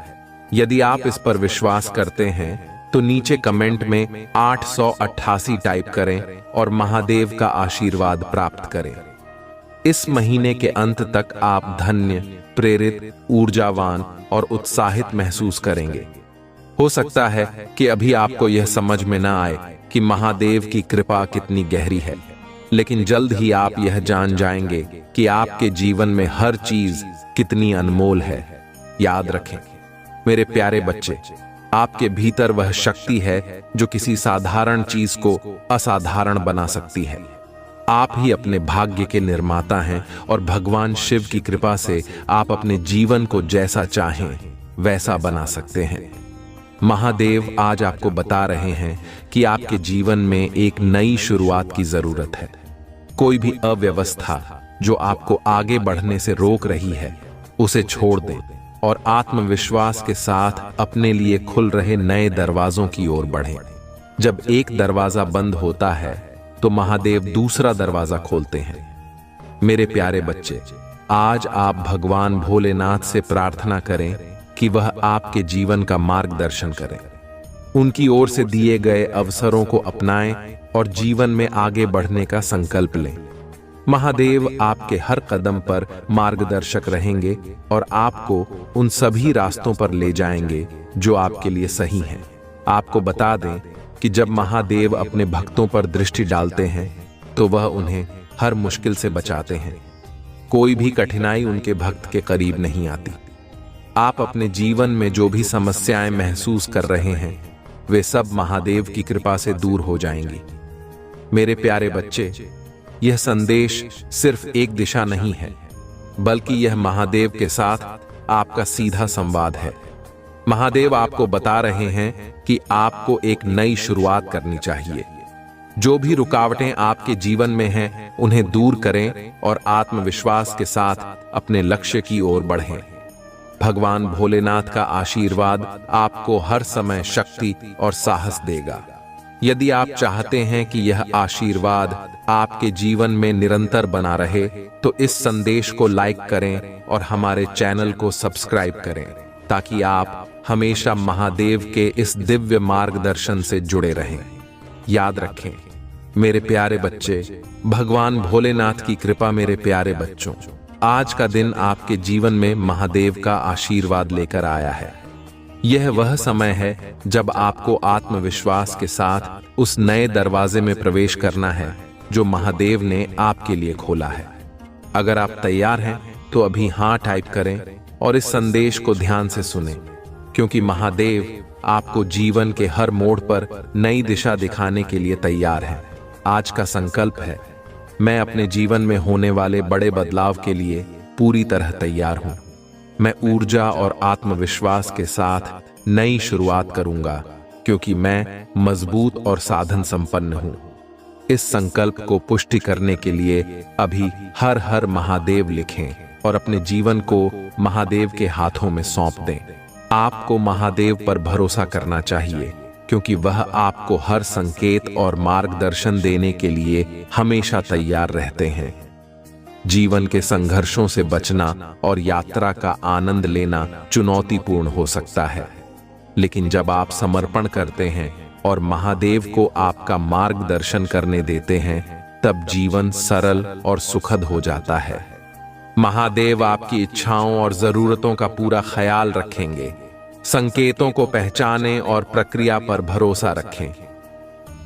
यदि आप इस पर विश्वास करते हैं तो नीचे कमेंट में 888 टाइप करें और महादेव का आशीर्वाद प्राप्त करें। इस महीने के अंत तक आप धन्य, प्रेरित, ऊर्जावान और उत्साहित महसूस करेंगे। हो सकता है कि अभी आपको यह समझ में न आए कि महादेव की कृपा कितनी गहरी है, लेकिन जल्द ही आप यह जान जाएंगे कि आपके जीवन में हर चीज कितनी अनमोल है। याद रखें मेरे प्यारे बच्चे, आपके भीतर वह शक्ति है जो किसी साधारण चीज को असाधारण बना सकती है। आप ही अपने भाग्य के निर्माता हैं और भगवान शिव की कृपा से आप अपने जीवन को जैसा चाहें वैसा बना सकते हैं। महादेव आज आपको बता रहे हैं कि आपके जीवन में एक नई शुरुआत की जरूरत है। कोई भी अव्यवस्था जो आपको आगे बढ़ने से रोक रही है उसे छोड़ दें और आत्मविश्वास के साथ अपने लिए खुल रहे नए दरवाजों की ओर बढ़ें। जब एक दरवाजा बंद होता है तो महादेव दूसरा दरवाजा खोलते हैं। मेरे प्यारे बच्चे, आज आप भगवान भोलेनाथ से प्रार्थना करें कि वह आपके जीवन का मार्गदर्शन करें। उनकी ओर से दिए गए अवसरों को अपनाएं और जीवन में आगे बढ़ने का संकल्प लें। महादेव आपके हर कदम पर मार्गदर्शक रहेंगे और आपको उन सभी रास्तों पर ले जाएंगे जो आपके लिए सही हैं। आपको बता दें कि जब महादेव अपने भक्तों पर दृष्टि डालते हैं तो वह उन्हें हर मुश्किल से बचाते हैं। कोई भी कठिनाई उनके भक्त के करीब नहीं आती। आप अपने जीवन में जो भी समस्याएं महसूस कर रहे हैं वे सब महादेव की कृपा से दूर हो जाएंगी। मेरे प्यारे बच्चे, यह संदेश सिर्फ एक दिशा नहीं है, बल्कि यह महादेव के साथ आपका सीधा संवाद है। महादेव आपको बता रहे हैं कि आपको एक नई शुरुआत करनी चाहिए। जो भी रुकावटें आपके जीवन में हैं, उन्हें दूर करें और आत्मविश्वास के साथ अपने लक्ष्य की ओर बढ़ें। भगवान भोलेनाथ का आशीर्वाद आपको हर समय शक्ति और साहस देगा। यदि आप चाहते हैं कि यह आशीर्वाद आपके जीवन में निरंतर बना रहे तो इस संदेश को लाइक करें और हमारे चैनल को सब्सक्राइब करें ताकि आप हमेशा महादेव के इस दिव्य मार्गदर्शन से जुड़े रहें। याद रखें मेरे प्यारे बच्चे, भगवान भोलेनाथ की कृपा मेरे प्यारे बच्चों, आज का दिन आपके जीवन में महादेव का आशीर्वाद लेकर आया है। यह वह समय है जब आपको आत्मविश्वास के साथ उस नए दरवाजे में प्रवेश करना है जो महादेव ने आपके लिए खोला है। अगर आप तैयार हैं तो अभी हाँ टाइप करें और इस संदेश को ध्यान से सुनें, क्योंकि महादेव आपको जीवन के हर मोड़ पर नई दिशा दिखाने के लिए तैयार है। आज का संकल्प है, मैं अपने जीवन में होने वाले बड़े बदलाव के लिए पूरी तरह तैयार हूं। मैं ऊर्जा और आत्मविश्वास के साथ नई शुरुआत करूंगा, क्योंकि मैं मजबूत और साधन संपन्न हूं। इस संकल्प को पुष्टि करने के लिए अभी हर हर महादेव लिखें और अपने जीवन को महादेव के हाथों में सौंप दें। आपको महादेव पर भरोसा करना चाहिए, क्योंकि वह आपको हर संकेत और मार्गदर्शन देने के लिए हमेशा तैयार रहते हैं। जीवन के संघर्षों से बचना और यात्रा का आनंद लेना चुनौतीपूर्ण हो सकता है, लेकिन जब आप समर्पण करते हैं और महादेव को आपका मार्गदर्शन करने देते हैं, तब जीवन सरल और सुखद हो जाता है। महादेव आपकी इच्छाओं और जरूरतों का पूरा ख्याल रखेंगे। संकेतों को पहचानें और प्रक्रिया पर भरोसा रखें।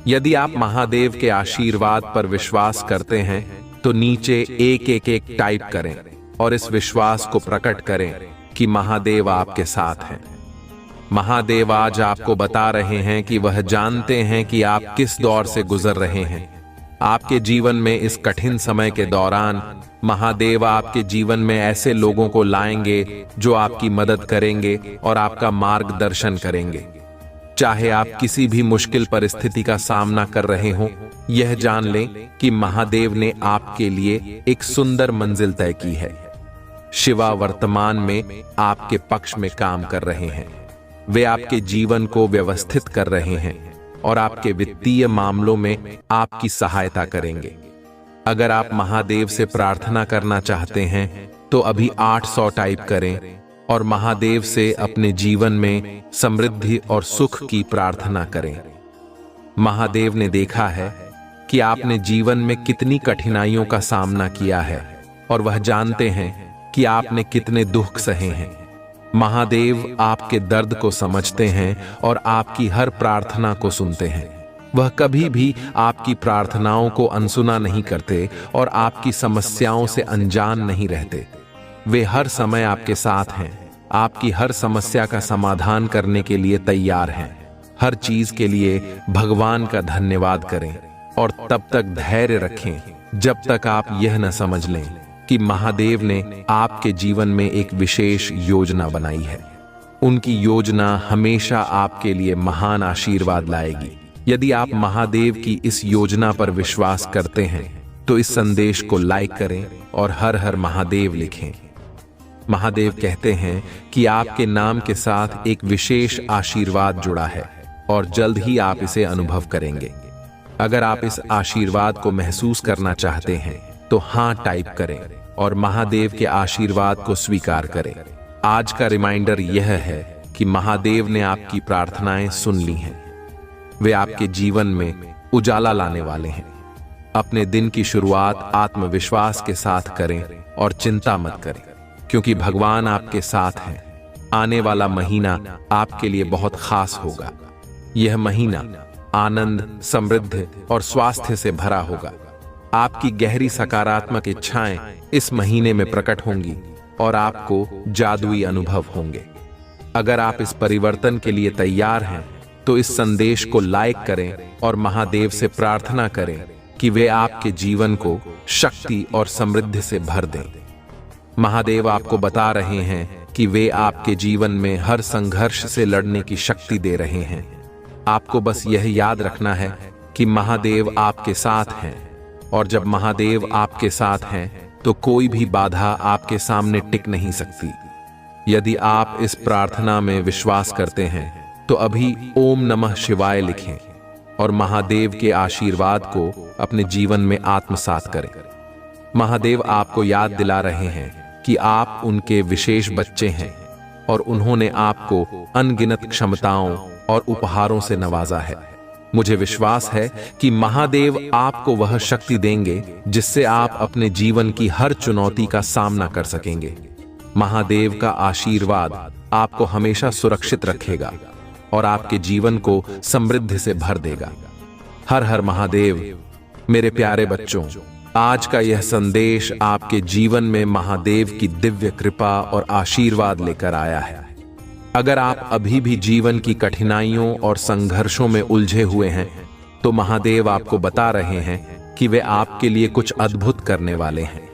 यदि आप महादेव के आशीर्वाद पर विश्वास करते हैं तो नीचे एक टाइप करें और इस विश्वास को प्रकट करें कि महादेव आपके साथ हैं। महादेव आज आपको बता रहे हैं कि वह जानते हैं कि आप किस दौर से गुजर रहे हैं। आपके जीवन में इस कठिन समय के दौरान महादेव आपके जीवन में ऐसे लोगों को लाएंगे जो आपकी मदद करेंगे और आपका मार्गदर्शन करेंगे। चाहे आप किसी भी मुश्किल परिस्थिति का सामना कर रहे हों, यह जान लें कि महादेव ने आपके लिए एक सुंदर मंजिल तय की है। शिवा वर्तमान में आपके पक्ष में काम कर रहे हैं। वे आपके जीवन को व्यवस्थित कर रहे हैं और आपके वित्तीय मामलों में आपकी सहायता करेंगे। अगर आप महादेव से प्रार्थना करना चाहते हैं तो अभी 800 टाइप करें और महादेव से अपने जीवन में समृद्धि और सुख की प्रार्थना करें। महादेव ने देखा है कि आपने जीवन में कितनी कठिनाइयों का सामना किया है और वह जानते हैं कि आपने कितने दुख सहे हैं। महादेव आपके दर्द को समझते हैं और आपकी हर प्रार्थना को सुनते हैं। वह कभी भी आपकी प्रार्थनाओं को अनसुना नहीं करते और आपकी समस्याओं से अनजान नहीं रहते। वे हर समय आपके साथ हैं आपकी हर समस्या का समाधान करने के लिए तैयार हैं। हर चीज के लिए भगवान का धन्यवाद करें और तब तक धैर्य रखें जब तक आप यह न समझ लें कि महादेव ने आपके जीवन में एक विशेष योजना बनाई है। उनकी योजना हमेशा आपके लिए महान आशीर्वाद लाएगी। यदि आप महादेव की इस योजना पर विश्वास करते हैं तो इस संदेश को लाइक करें और हर हर महादेव लिखें। महादेव कहते हैं कि आपके नाम के साथ एक विशेष आशीर्वाद जुड़ा है और जल्द ही आप इसे अनुभव करेंगे। अगर आप इस आशीर्वाद को महसूस करना चाहते हैं तो हाँ टाइप करें और महादेव के आशीर्वाद को स्वीकार करें। आज का रिमाइंडर यह है कि महादेव ने आपकी प्रार्थनाएं सुन ली हैं। वे आपके जीवन में उजाला लाने वाले हैं। अपने दिन की शुरुआत आत्मविश्वास के साथ करें और चिंता मत करें, क्योंकि भगवान आपके साथ हैं। आने वाला महीना आपके लिए बहुत खास होगा। यह महीना आनंद, समृद्धि और स्वास्थ्य से भरा होगा। आपकी गहरी सकारात्मक इच्छाएं इस महीने में प्रकट होंगी और आपको जादुई अनुभव होंगे। अगर आप इस परिवर्तन के लिए तैयार हैं तो इस संदेश को लाइक करें और महादेव से प्रार्थना करें कि वे आपके जीवन को शक्ति और समृद्धि से भर दें। महादेव आपको बता रहे हैं कि वे आपके जीवन में हर संघर्ष से लड़ने की शक्ति दे रहे हैं। आपको बस यह याद रखना है कि महादेव आपके साथ हैं, और जब महादेव आपके साथ हैं तो कोई भी बाधा आपके सामने टिक नहीं सकती। यदि आप इस प्रार्थना में विश्वास करते हैं तो अभी ओम नमः शिवाय लिखें और महादेव के आशीर्वाद को अपने जीवन में आत्मसात करें। महादेव आपको याद दिला रहे हैं कि आप उनके विशेष बच्चे हैं और उन्होंने आपको अनगिनत क्षमताओं और उपहारों से नवाजा है। मुझे विश्वास है कि महादेव आपको वह शक्ति देंगे जिससे आप अपने जीवन की हर चुनौती का सामना कर सकेंगे। महादेव का आशीर्वाद आपको हमेशा सुरक्षित रखेगा और आपके जीवन को समृद्धि से भर देगा। हर हर महादेव। मेरे प्यारे बच्चों, आज का यह संदेश आपके जीवन में महादेव की दिव्य कृपा और आशीर्वाद लेकर आया है। अगर आप अभी भी जीवन की कठिनाइयों और संघर्षों में उलझे हुए हैं तो महादेव आपको बता रहे हैं कि वे आपके लिए कुछ अद्भुत करने वाले हैं।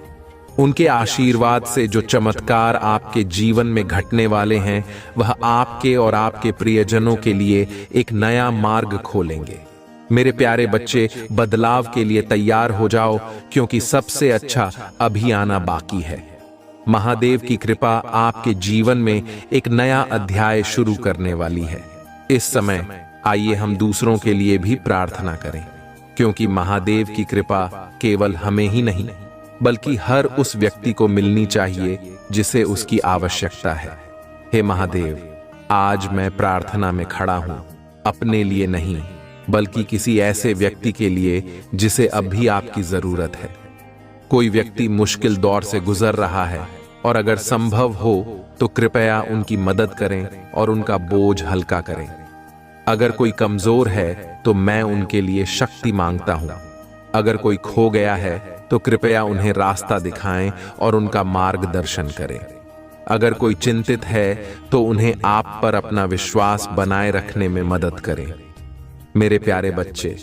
उनके आशीर्वाद से जो चमत्कार आपके जीवन में घटने वाले हैं वह आपके और आपके प्रियजनों के लिए एक नया मार्ग खोलेंगे। मेरे प्यारे बच्चे, बदलाव के लिए तैयार हो जाओ, क्योंकि सबसे अच्छा अभी आना बाकी है। महादेव की कृपा आपके जीवन में एक नया अध्याय शुरू करने वाली है। इस समय आइए हम दूसरों के लिए भी प्रार्थना करें, क्योंकि महादेव की कृपा केवल हमें ही नहीं बल्कि हर उस व्यक्ति को मिलनी चाहिए जिसे उसकी आवश्यकता है। हे महादेव, आज मैं प्रार्थना में खड़ा हूं, अपने लिए नहीं बल्कि किसी ऐसे व्यक्ति के लिए जिसे अब भी आपकी जरूरत है। कोई व्यक्ति मुश्किल दौर से गुजर रहा है और अगर संभव हो तो कृपया उनकी मदद करें और उनका बोझ हल्का करें। अगर कोई कमजोर है तो मैं उनके लिए शक्ति मांगता हूं। अगर कोई खो गया है तो कृपया उन्हें रास्ता दिखाएं और उनका मार्गदर्शन करें। अगर कोई चिंतित है तो उन्हें आप पर अपना विश्वास बनाए रखने में मदद करें। मेरे प्यारे बच्चे,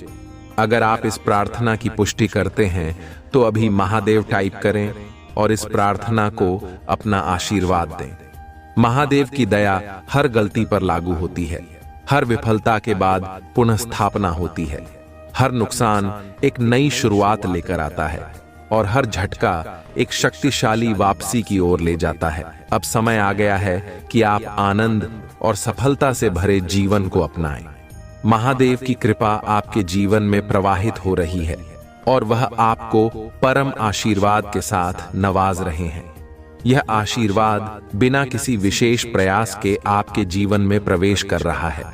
अगर आप इस प्रार्थना की पुष्टि करते हैं तो अभी महादेव टाइप करें और इस प्रार्थना को अपना आशीर्वाद दें। महादेव की दया हर गलती पर लागू होती है। हर विफलता के बाद पुनः स्थापना होती है। हर नुकसान एक नई शुरुआत लेकर आता है और हर झटका एक शक्तिशाली वापसी की ओर ले जाता है। अब समय आ गया है कि आप आनंद और सफलता से भरे जीवन को अपनाएं। महादेव की कृपा आपके जीवन में प्रवाहित हो रही है और वह आपको परम आशीर्वाद के साथ नवाज रहे हैं। यह आशीर्वाद बिना किसी विशेष प्रयास के आपके जीवन में प्रवेश कर रहा है।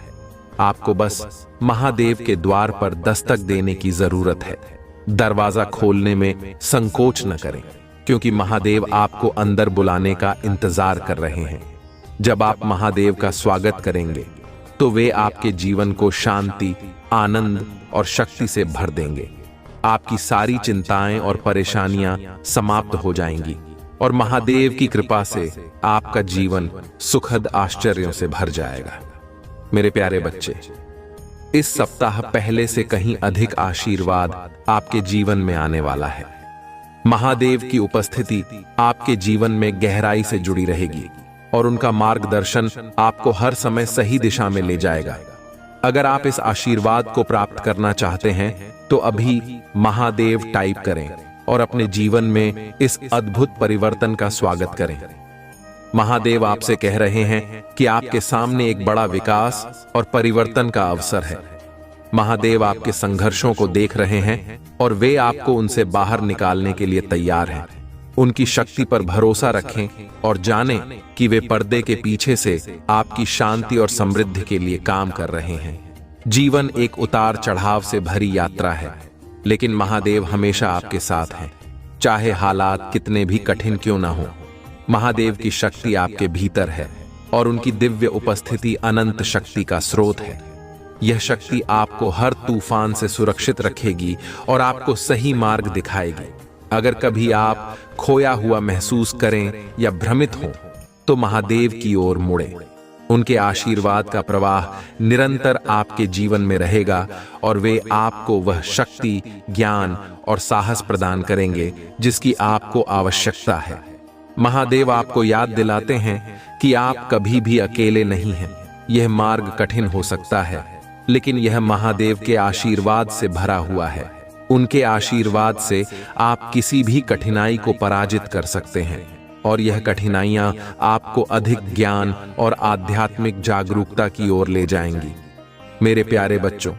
आपको बस महादेव के द्वार पर दस्तक देने की जरूरत है। दरवाजा खोलने में संकोच न करें, क्योंकि महादेव आपको अंदर बुलाने का इंतजार कर रहे हैं। जब आप महादेव का स्वागत करेंगे तो वे आपके जीवन को शांति, आनंद और शक्ति से भर देंगे। आपकी सारी चिंताएं और परेशानियां समाप्त हो जाएंगी और महादेव की कृपा से आपका जीवन सुखद आश्चर्यों से भर जाएगा। मेरे प्यारे बच्चे, इस सप्ताह पहले से कहीं अधिक आशीर्वाद आपके जीवन में आने वाला है। महादेव की उपस्थिति आपके जीवन में गहराई से जुड़ी रहेगी और उनका मार्गदर्शन आपको हर समय सही दिशा में ले जाएगा। अगर आप इस आशीर्वाद को प्राप्त करना चाहते हैं तो अभी महादेव टाइप करें और अपने जीवन में इस अद्भुत परिवर्तन का स्वागत करें। महादेव आपसे कह रहे हैं कि आपके सामने एक बड़ा विकास और परिवर्तन का अवसर है। महादेव आपके संघर्षों को देख रहे हैं और वे आपको उनसे बाहर निकालने के लिए तैयार हैं। उनकी शक्ति पर भरोसा रखें और जानें कि वे पर्दे के पीछे से आपकी शांति और समृद्धि के लिए काम कर रहे हैं। जीवन एक उतार चढ़ाव से भरी यात्रा है, लेकिन महादेव हमेशा आपके साथ हैं, चाहे हालात कितने भी कठिन क्यों ना हो। महादेव की शक्ति आपके भीतर है और उनकी दिव्य उपस्थिति अनंत शक्ति का स्रोत है। यह शक्ति आपको हर तूफान से सुरक्षित रखेगी और आपको सही मार्ग दिखाएगी। अगर कभी आप खोया हुआ महसूस करें या भ्रमित हो तो महादेव की ओर मुड़ें। उनके आशीर्वाद का प्रवाह निरंतर आपके जीवन में रहेगा और वे आपको वह शक्ति, ज्ञान और साहस प्रदान करेंगे जिसकी आपको आवश्यकता है। महादेव आपको याद दिलाते हैं कि आप कभी भी अकेले नहीं हैं। यह मार्ग कठिन हो सकता है, लेकिन यह महादेव के आशीर्वाद से भरा हुआ है। उनके आशीर्वाद से आप किसी भी कठिनाई को पराजित कर सकते हैं और यह कठिनाइयां आपको अधिक ज्ञान और आध्यात्मिक जागरूकता की ओर ले जाएंगी। मेरे प्यारे बच्चों,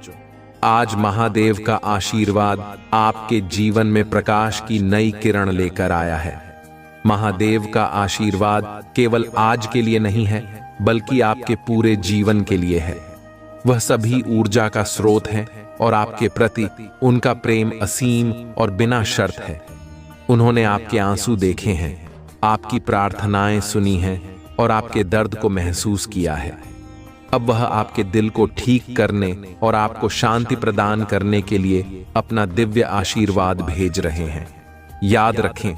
आज महादेव का आशीर्वाद आपके जीवन में प्रकाश की नई किरण लेकर आया है। महादेव का आशीर्वाद केवल आज के लिए नहीं है, बल्कि आपके पूरे जीवन के लिए है। वह सभी ऊर्जा का स्रोत है और आपके प्रति उनका प्रेम असीम और बिना शर्त है। उन्होंने आपके आंसू देखे हैं, आपकी प्रार्थनाएं सुनी हैं और आपके दर्द को महसूस किया है। अब वह आपके दिल को ठीक करने और आपको शांति प्रदान करने के लिए अपना दिव्य आशीर्वाद भेज रहे हैं। याद रखें,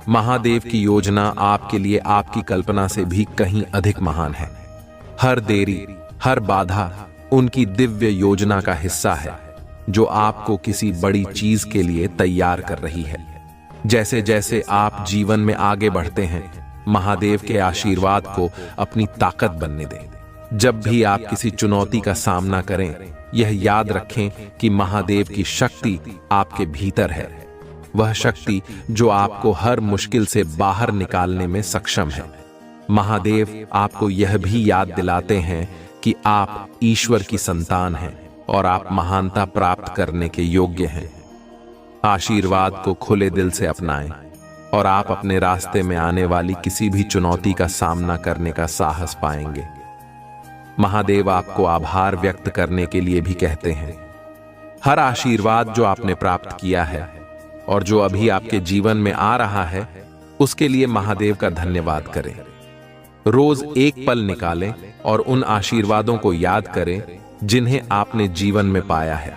महादेव की योजना आपके लिए आपकी कल्पना से भी कहीं अधिक महान है। हर देरी, हर बाधा उनकी दिव्य योजना का हिस्सा है, जो आपको किसी बड़ी चीज के लिए तैयार कर रही है। जैसे जैसे आप जीवन में आगे बढ़ते हैं, महादेव के आशीर्वाद को अपनी ताकत बनने दें। जब भी आप किसी चुनौती का सामना करें, यह याद रखें कि महादेव की शक्ति आपके भीतर है। वह शक्ति जो आपको हर मुश्किल से बाहर निकालने में सक्षम है। महादेव आपको यह भी याद दिलाते हैं कि आप ईश्वर की संतान हैं और आप महानता प्राप्त करने के योग्य हैं। आशीर्वाद को खुले दिल से अपनाएं और आप अपने रास्ते में आने वाली किसी भी चुनौती का सामना करने का साहस पाएंगे। महादेव आपको आभार व्यक्त करने के लिए भी कहते हैं। हर आशीर्वाद जो आपने प्राप्त किया है और जो अभी आपके जीवन में आ रहा है, उसके लिए महादेव का धन्यवाद करें। रोज एक पल निकालें और उन आशीर्वादों को याद करें जिन्हें आपने जीवन में पाया है।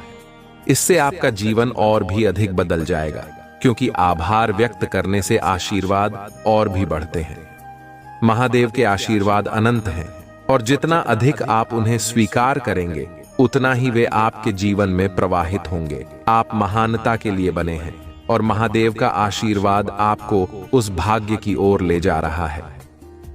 इससे आपका जीवन और भी अधिक बदल जाएगा, क्योंकि आभार व्यक्त करने से आशीर्वाद और भी बढ़ते हैं। महादेव के आशीर्वाद अनंत हैं और जितना अधिक आप उन्हें स्वीकार करेंगे, उतना ही वे आपके जीवन में प्रवाहित होंगे। आप महानता के लिए बने हैं और महादेव का आशीर्वाद आपको उस भाग्य की ओर ले जा रहा है।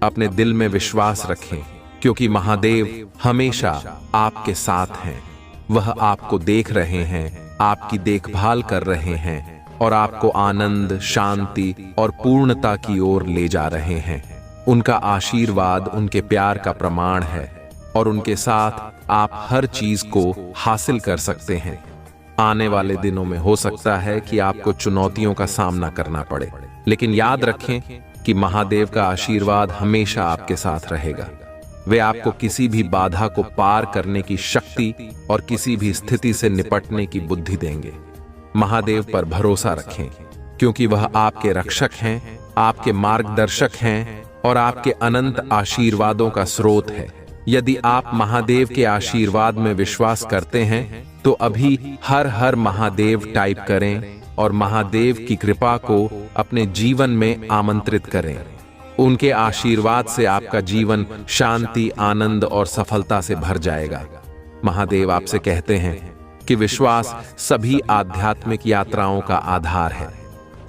अपने दिल में विश्वास रखें, क्योंकि महादेव हमेशा आपके साथ हैं। वह आपको देख रहे हैं, आपकी देखभाल कर रहे हैं और आपको आनंद, शांति और पूर्णता की ओर ले जा रहे हैं। उनका आशीर्वाद उनके प्यार का प्रमाण है और उनके साथ आप हर चीज को हासिल कर सकते हैं। आने वाले दिनों में हो सकता है कि आपको चुनौतियों का सामना करना पड़े, लेकिन याद रखें कि महादेव का आशीर्वाद हमेशा आपके साथ रहेगा। वे आपको किसी भी बाधा को पार करने की शक्ति और किसी भी स्थिति से निपटने की बुद्धि देंगे। महादेव पर भरोसा रखें, क्योंकि वह आपके रक्षक हैं, आपके मार्गदर्शक हैं और आपके अनंत आशीर्वादों का स्रोत है। यदि आप महादेव के आशीर्वाद में विश्वास करते हैं तो अभी हर हर महादेव टाइप करें और महादेव की कृपा को अपने जीवन में आमंत्रित करें। उनके आशीर्वाद से आपका जीवन शांति, आनंद और सफलता से भर जाएगा। महादेव आपसे कहते हैं कि विश्वास सभी आध्यात्मिक यात्राओं का आधार है।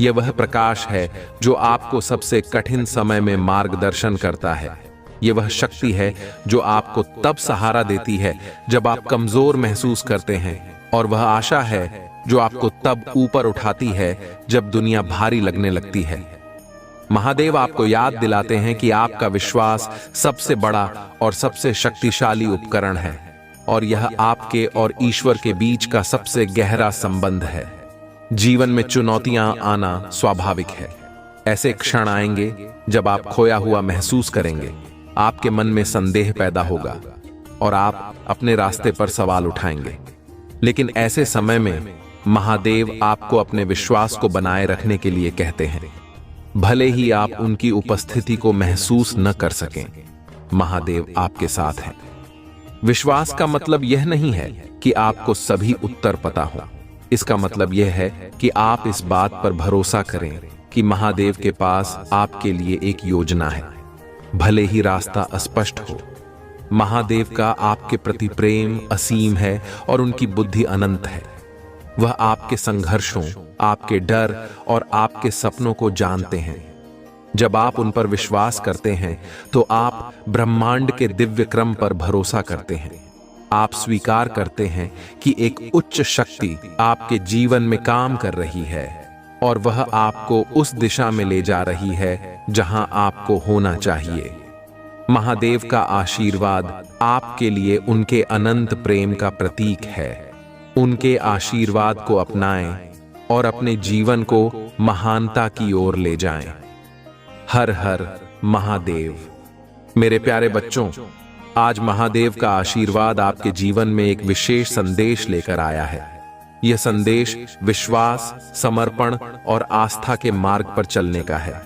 यह वह प्रकाश है जो आपको सबसे कठिन समय में मार्गदर्शन करता है। यह वह शक्ति है जो आपको तब सहारा देती है जब आप कमजोर महसूस करते हैं, और वह आशा है जो आपको तब ऊपर उठाती है जब दुनिया भारी लगने लगती है। महादेव आपको याद दिलाते हैं कि आपका विश्वास सबसे बड़ा और सबसे शक्तिशाली उपकरण है, और यह आपके और ईश्वर के बीच का सबसे गहरा संबंध है। जीवन में चुनौतियां आना स्वाभाविक है। ऐसे क्षण आएंगे जब आप खोया हुआ महसूस करेंगे, आपके मन में संदेह पैदा होगा और आप अपने रास्ते पर सवाल उठाएंगे। लेकिन ऐसे समय में महादेव आपको अपने विश्वास को बनाए रखने के लिए कहते हैं, भले ही आप उनकी उपस्थिति को महसूस न कर सकें, महादेव आपके साथ हैं। विश्वास का मतलब यह नहीं है कि आपको सभी उत्तर पता हो। इसका मतलब यह है कि आप इस बात पर भरोसा करें कि महादेव के पास आपके लिए एक योजना है, भले ही रास्ता अस्पष्ट हो। महादेव का आपके प्रति प्रेम असीम है और उनकी बुद्धि अनंत है। वह आपके संघर्षों, आपके डर और आपके सपनों को जानते हैं। जब आप उन पर विश्वास करते हैं तो आप ब्रह्मांड के दिव्य क्रम पर भरोसा करते हैं। आप स्वीकार करते हैं कि एक उच्च शक्ति आपके जीवन में काम कर रही है और वह आपको उस दिशा में ले जा रही है जहां आपको होना चाहिए। महादेव का आशीर्वाद आपके लिए उनके अनंत प्रेम का प्रतीक है। उनके आशीर्वाद को अपनाएं और अपने जीवन को महानता की ओर ले जाएं। हर हर महादेव। मेरे प्यारे बच्चों, आज महादेव का आशीर्वाद आपके जीवन में एक विशेष संदेश लेकर आया है। यह संदेश विश्वास, समर्पण और आस्था के मार्ग पर चलने का है।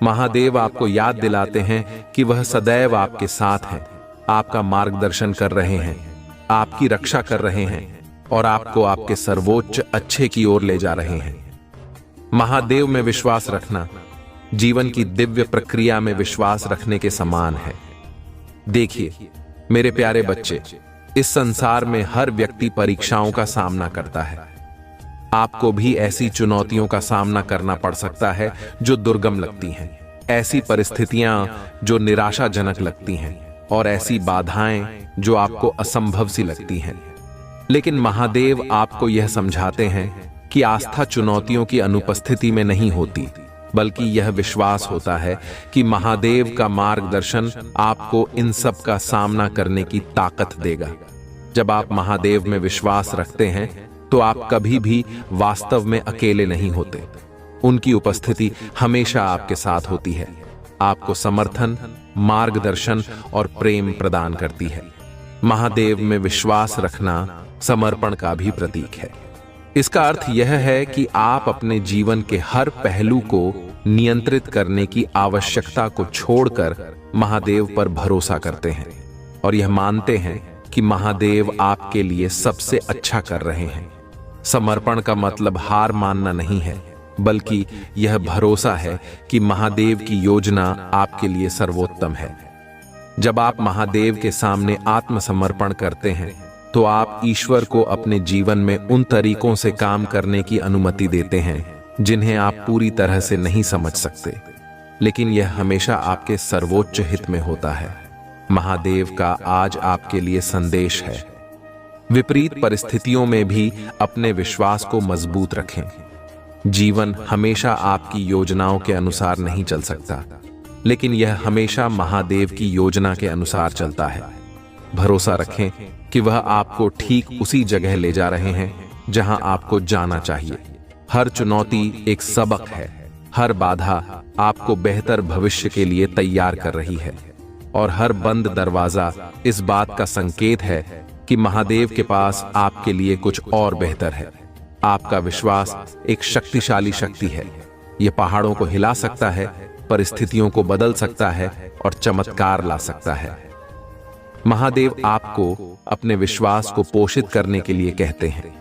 महादेव आपको याद दिलाते हैं कि वह सदैव आपके साथ हैं, आपका मार्गदर्शन कर रहे हैं, आपकी रक्षा कर रहे हैं और आपको आपके सर्वोच्च अच्छे की ओर ले जा रहे हैं। महादेव में विश्वास रखना जीवन की दिव्य प्रक्रिया में विश्वास रखने के समान है। देखिए मेरे प्यारे बच्चे, इस संसार में हर व्यक्ति परीक्षाओं का सामना करता है। आपको भी ऐसी चुनौतियों का सामना करना पड़ सकता है जो दुर्गम लगती हैं, ऐसी परिस्थितियां जो निराशाजनक लगती हैं और ऐसी बाधाएं जो आपको असंभव सी लगती हैं। लेकिन महादेव आपको यह समझाते हैं कि आस्था चुनौतियों की अनुपस्थिति में नहीं होती, बल्कि यह विश्वास होता है कि महादेव का मार्गदर्शन आपको इन सब का सामना करने की ताकत देगा। जब आप महादेव में विश्वास रखते हैं तो आप कभी भी वास्तव में अकेले नहीं होते। उनकी उपस्थिति हमेशा आपके साथ होती है, आपको समर्थन, मार्गदर्शन और प्रेम प्रदान करती है। महादेव में विश्वास रखना समर्पण का भी प्रतीक है। इसका अर्थ यह है कि आप अपने जीवन के हर पहलू को नियंत्रित करने की आवश्यकता को छोड़कर महादेव पर भरोसा करते हैं और यह मानते हैं कि महादेव आपके लिए सबसे अच्छा कर रहे हैं। समर्पण का मतलब हार मानना नहीं है, बल्कि यह भरोसा है कि महादेव की योजना आपके लिए सर्वोत्तम है। जब आप महादेव के सामने आत्मसमर्पण करते हैं तो आप ईश्वर को अपने जीवन में उन तरीकों से काम करने की अनुमति देते हैं जिन्हें आप पूरी तरह से नहीं समझ सकते, लेकिन यह हमेशा आपके सर्वोच्च हित में होता है। महादेव का आज आपके लिए संदेश है, विपरीत परिस्थितियों में भी अपने विश्वास को मजबूत रखें। जीवन हमेशा आपकी योजनाओं के अनुसार नहीं चल सकता, लेकिन यह हमेशा महादेव की योजना के अनुसार चलता है। भरोसा रखें कि वह आपको ठीक उसी जगह ले जा रहे हैं जहां आपको जाना चाहिए। हर चुनौती एक सबक है, हर बाधा आपको बेहतर भविष्य के लिए तैयार कर रही है और हर बंद दरवाजा इस बात का संकेत है कि महादेव के पास आपके लिए कुछ और बेहतर है। आपका विश्वास एक शक्तिशाली शक्ति है। यह पहाड़ों को हिला सकता है, परिस्थितियों को बदल सकता है और चमत्कार ला सकता है। महादेव आपको अपने विश्वास को पोषित करने के लिए कहते हैं।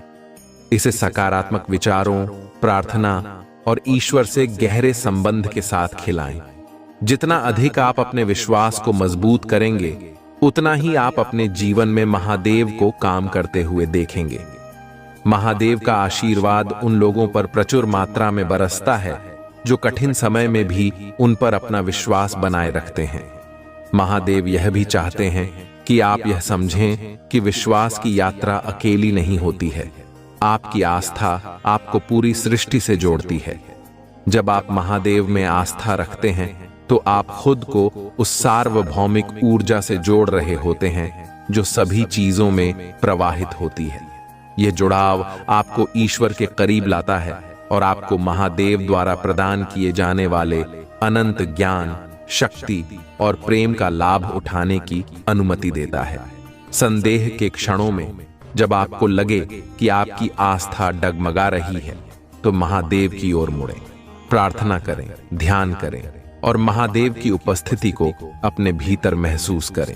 इसे सकारात्मक विचारों, प्रार्थना और ईश्वर से गहरे संबंध के साथ खिलाएं। जितना अधिक आप अपने विश्वास को मजबूत करेंगे, उतना ही आप अपने जीवन में महादेव को काम करते हुए देखेंगे। महादेव का आशीर्वाद उन लोगों पर प्रचुर मात्रा में बरसता है जो कठिन समय में भी उन पर अपना विश्वास बनाए रखते हैं। महादेव यह भी चाहते हैं कि आप यह समझें कि विश्वास की यात्रा अकेली नहीं होती है। आपकी आस्था आपको पूरी सृष्टि से जोड़ती है। जब आप महादेव में आस्था रखते हैं तो आप खुद को उस सार्वभौमिक ऊर्जा से जोड़ रहे होते हैं जो सभी चीजों में प्रवाहित होती है। यह जुड़ाव आपको ईश्वर के करीब लाता है और आपको महादेव द्वारा प्रदान किए जाने वाले अनंत ज्ञान, शक्ति और प्रेम का लाभ उठाने की अनुमति देता है। संदेह के क्षणों में जब आपको लगे कि आपकी आस्था डगमगा रही है, तो महादेव की ओर मुड़ें, प्रार्थना करें, ध्यान करें और महादेव की उपस्थिति को अपने भीतर महसूस करें।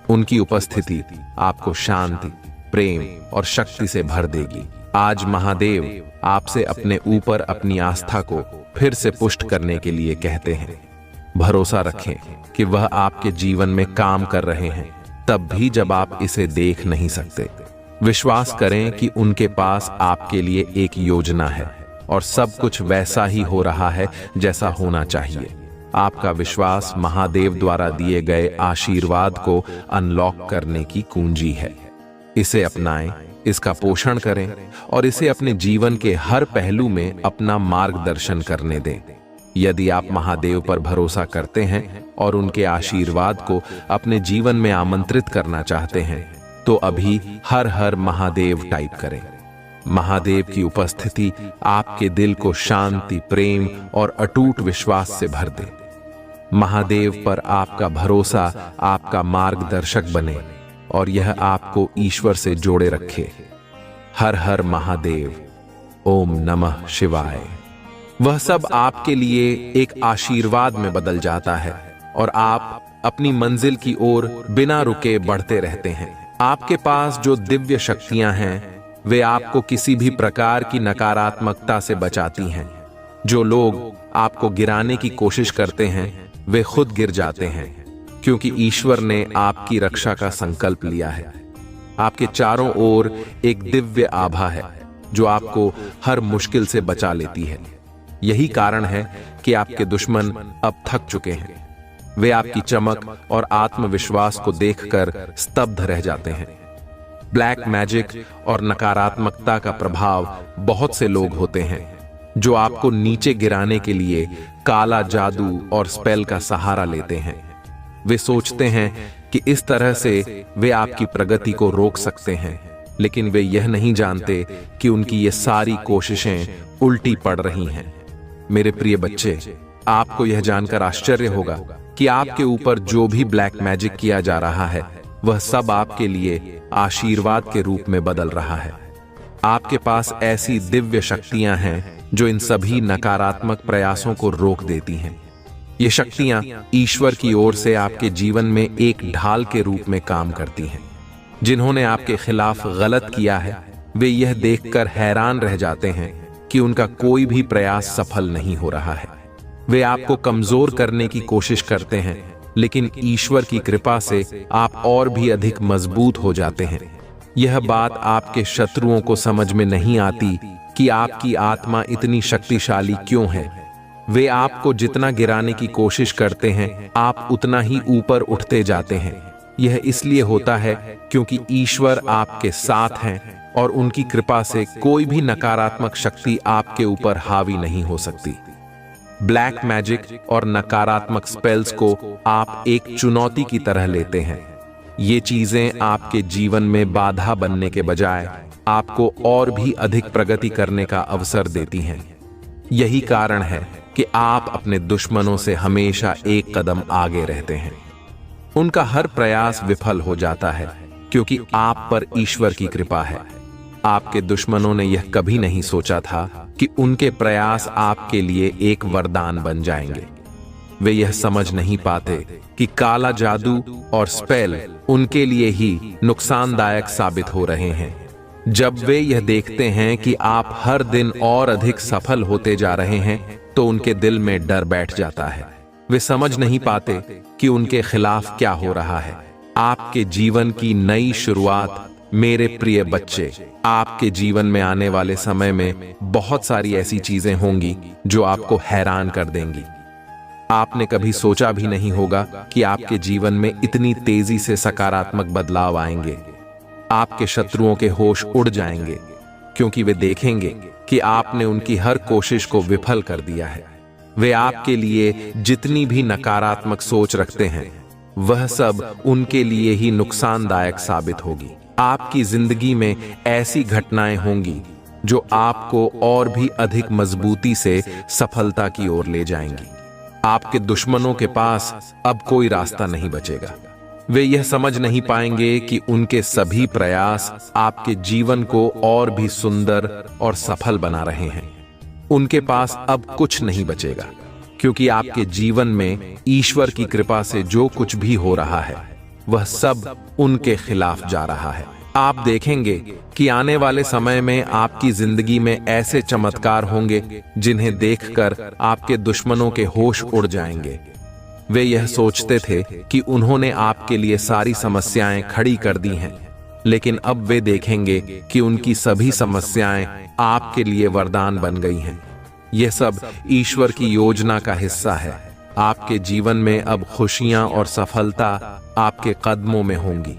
उनकी उपस्थिति आपको शांति, प्रेम और शक्ति से भर देगी। आज महादेव आपसे अपने ऊपर अपनी आस्था को फिर से पुष्ट करने के लिए कहते हैं। भरोसा रखें कि वह आपके जीवन में काम कर रहे हैं, तब भी जब आप इसे देख नहीं सकते। विश्वास करें कि उनके पास आपके लिए एक योजना है और सब कुछ वैसा ही हो रहा है जैसा होना चाहिए। आपका विश्वास महादेव द्वारा दिए गए आशीर्वाद को अनलॉक करने की कुंजी है। इसे अपनाएं, इसका पोषण करें और इसे अपने जीवन के हर पहलू में अपना मार्गदर्शन करने दें। यदि आप महादेव पर भरोसा करते हैं और उनके आशीर्वाद को अपने जीवन में आमंत्रित करना चाहते हैं, तो अभी हर हर महादेव टाइप करें। महादेव की उपस्थिति आपके दिल को शांति, प्रेम और अटूट विश्वास से भर दे। महादेव पर आपका भरोसा आपका मार्गदर्शक बने और यह आपको ईश्वर से जोड़े रखे। हर हर महादेव। ओम नमः शिवाय। वह सब आपके लिए एक आशीर्वाद में बदल जाता है और आप अपनी मंजिल की ओर बिना रुके बढ़ते रहते हैं। आपके पास जो दिव्य शक्तियां हैं, वे आपको किसी भी प्रकार की नकारात्मकता से बचाती हैं। जो लोग आपको गिराने की कोशिश करते हैं, वे खुद गिर जाते हैं, क्योंकि ईश्वर ने आपकी रक्षा का संकल्प लिया है। आपके चारों ओर एक दिव्य आभा है जो आपको हर मुश्किल से बचा लेती है। यही कारण है कि आपके दुश्मन अब थक चुके हैं। वे आपकी चमक और आत्मविश्वास को देखकर स्तब्ध रह जाते हैं। ब्लैक मैजिक और नकारात्मकता का प्रभाव बहुत से लोग होते हैं जो आपको नीचे गिराने के लिए काला जादू और स्पेल का सहारा लेते हैं। वे सोचते हैं कि इस तरह से वे आपकी प्रगति को रोक सकते हैं, लेकिन वे यह नहीं जानते कि उनकी ये सारी कोशिशें उल्टी पड़ रही हैं। मेरे प्रिय बच्चे, आपको यह जानकर आश्चर्य होगा कि आपके ऊपर जो भी ब्लैक मैजिक किया जा रहा है, वह सब आपके लिए आशीर्वाद के रूप में बदल रहा है। आपके पास ऐसी दिव्य शक्तियां हैं जो इन सभी नकारात्मक प्रयासों को रोक देती हैं। ये शक्तियां ईश्वर की ओर से आपके जीवन में एक ढाल के रूप में काम करती हैं। जिन्होंने आपके खिलाफ गलत किया है, वे यह देखकर हैरान रह जाते हैं कि उनका कोई भी प्रयास सफल नहीं हो रहा है। वे आपको कमजोर करने की कोशिश करते हैं, लेकिन ईश्वर की कृपा से आप और भी अधिक मजबूत हो जाते हैं। यह बात आपके शत्रुओं को समझ में नहीं आती कि आपकी आत्मा इतनी शक्तिशाली क्यों है। वे आपको जितना गिराने की कोशिश करते हैं, आप उतना ही ऊपर उठते जाते हैं। यह इसलिए होता है क्योंकि ईश्वर आपके साथ हैं और उनकी कृपा से कोई भी नकारात्मक शक्ति आपके ऊपर हावी नहीं हो सकती। ब्लैक मैजिक और नकारात्मक स्पेल्स को आप एक चुनौती की तरह लेते हैं। ये चीजें आपके जीवन में बाधा बनने के बजाय आपको और भी अधिक प्रगति करने का अवसर देती हैं। यही कारण है कि आप अपने दुश्मनों से हमेशा एक कदम आगे रहते हैं। उनका हर प्रयास विफल हो जाता है क्योंकि आप पर ईश्वर की कृपा है। आपके दुश्मनों ने यह कभी नहीं सोचा था कि उनके प्रयास आपके लिए एक वरदान बन जाएंगे। वे यह समझ नहीं पाते कि काला जादू और स्पेल उनके लिए ही नुकसानदायक साबित हो रहे हैं। जब वे यह देखते हैं कि आप हर दिन और अधिक सफल होते जा रहे हैं तो उनके दिल में डर बैठ जाता है। वे समझ नहीं पाते कि उनके खिलाफ क्या हो रहा है। आपके जीवन की नई शुरुआत, मेरे प्रिय बच्चे, आपके जीवन में आने वाले समय में बहुत सारी ऐसी चीजें होंगी जो आपको हैरान कर देंगी। आपने कभी सोचा भी नहीं होगा कि आपके जीवन में इतनी तेजी से सकारात्मक बदलाव आएंगे। आपके शत्रुओं के होश उड़ जाएंगे क्योंकि वे देखेंगे कि आपने उनकी हर कोशिश को विफल कर दिया है। वे आपके लिए जितनी भी नकारात्मक सोच रखते हैं वह सब उनके लिए ही नुकसानदायक साबित होगी। आपकी जिंदगी में ऐसी घटनाएं होंगी जो आपको और भी अधिक मजबूती से सफलता की ओर ले जाएंगी। आपके दुश्मनों के पास अब कोई रास्ता नहीं बचेगा। वे यह समझ नहीं पाएंगे कि उनके सभी प्रयास आपके जीवन को और भी सुंदर और सफल बना रहे हैं। उनके पास अब कुछ नहीं बचेगा क्योंकि आपके जीवन में ईश्वर की कृपा से जो कुछ भी हो रहा है वह सब उनके खिलाफ जा रहा है। आप देखेंगे कि आने वाले समय में आपकी जिंदगी में ऐसे चमत्कार होंगे जिन्हें देखकर आपके दुश्मनों के होश उड़ जाएंगे। वे यह सोचते थे कि उन्होंने आपके लिए सारी समस्याएं खड़ी कर दी हैं, लेकिन अब वे देखेंगे कि उनकी सभी समस्याएं आपके लिए वरदान बन गई हैं। यह सब ईश्वर की योजना का हिस्सा है। आपके जीवन में अब खुशियां और सफलता आपके कदमों में होंगी।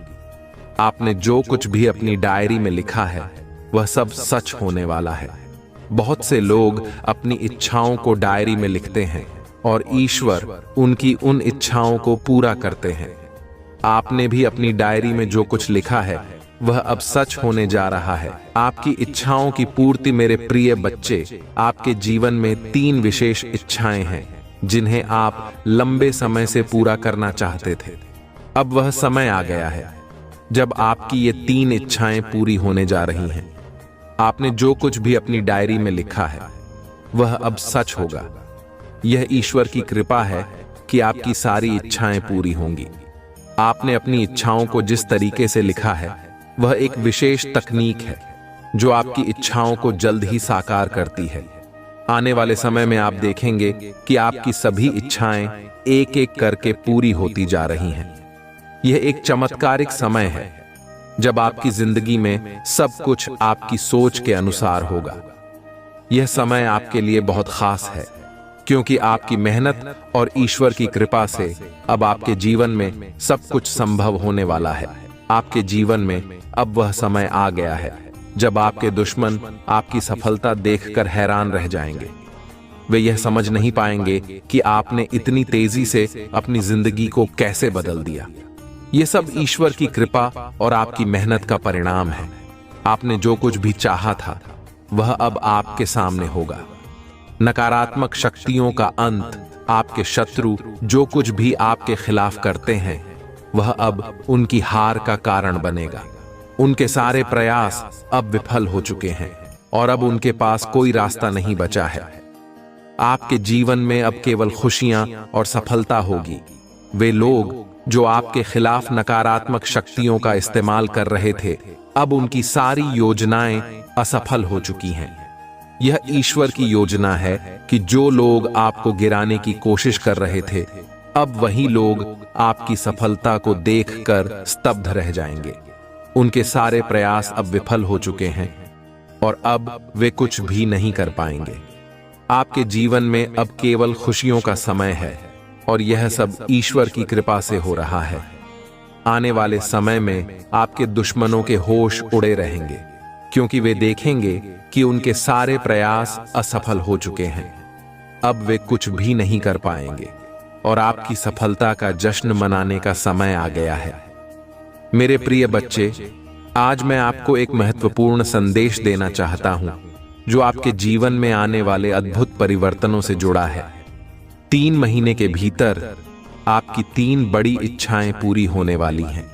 आपने जो कुछ भी अपनी डायरी में लिखा है वह सब सच होने वाला है। बहुत से लोग अपनी इच्छाओं को डायरी में लिखते हैं और ईश्वर उनकी उन इच्छाओं को पूरा करते हैं। आपने भी अपनी डायरी में जो कुछ लिखा है वह अब सच होने जा रहा है। आपकी इच्छाओं की पूर्ति, मेरे प्रिय बच्चे, आपके जीवन में 3 विशेष इच्छाएं हैं जिन्हें आप लंबे समय से पूरा करना चाहते थे। अब वह समय आ गया है जब आपकी ये 3 इच्छाएं पूरी होने जा रही हैं। आपने जो कुछ भी अपनी डायरी में लिखा है वह अब सच होगा। यह ईश्वर की कृपा है कि आपकी सारी इच्छाएं पूरी होंगी। आपने अपनी इच्छाओं को जिस तरीके से लिखा है वह एक विशेष तकनीक है जो आपकी इच्छाओं को जल्द ही साकार करती है। आने वाले समय में आप देखेंगे कि आपकी सभी इच्छाएं एक एक करके पूरी होती जा रही हैं। यह एक चमत्कारिक समय है जब आपकी जिंदगी में सब कुछ आपकी सोच के अनुसार होगा। यह समय आपके लिए बहुत खास है क्योंकि आपकी मेहनत और ईश्वर की कृपा से अब आपके जीवन में सब कुछ संभव होने वाला है। आपके जीवन में अब वह समय आ गया है जब आपके दुश्मन आपकी सफलता देखकर हैरान रह जाएंगे। वे यह समझ नहीं पाएंगे कि आपने इतनी तेजी से अपनी जिंदगी को कैसे बदल दिया। यह सब ईश्वर की कृपा और आपकी मेहनत का परिणाम है। आपने जो कुछ भी चाहा था वह अब आपके सामने होगा। नकारात्मक शक्तियों का अंत, आपके शत्रु जो कुछ भी आपके खिलाफ करते हैं वह अब उनकी हार का कारण बनेगा। उनके सारे प्रयास अब विफल हो चुके हैं और अब उनके पास कोई रास्ता नहीं बचा है। आपके जीवन में अब केवल खुशियां और सफलता होगी। वे लोग जो आपके खिलाफ नकारात्मक शक्तियों का इस्तेमाल कर रहे थे, अब उनकी सारी योजनाएं असफल हो चुकी हैं। यह ईश्वर की योजना है कि जो लोग आपको गिराने की कोशिश कर रहे थे, अब वही लोग आपकी सफलता को देखकर स्तब्ध रह जाएंगे। उनके सारे प्रयास अब विफल हो चुके हैं और अब वे कुछ भी नहीं कर पाएंगे। आपके जीवन में अब केवल खुशियों का समय है और यह सब ईश्वर की कृपा से हो रहा है। आने वाले समय में आपके दुश्मनों के होश उड़े रहेंगे क्योंकि वे देखेंगे कि उनके सारे प्रयास असफल हो चुके हैं। अब वे कुछ भी नहीं कर पाएंगे और आपकी सफलता का जश्न मनाने का समय आ गया है। मेरे प्रिय बच्चे, आज मैं आपको एक महत्वपूर्ण संदेश देना चाहता हूं जो आपके जीवन में आने वाले अद्भुत परिवर्तनों से जुड़ा है। 3 महीने के भीतर आपकी 3 बड़ी इच्छाएं पूरी होने वाली हैं।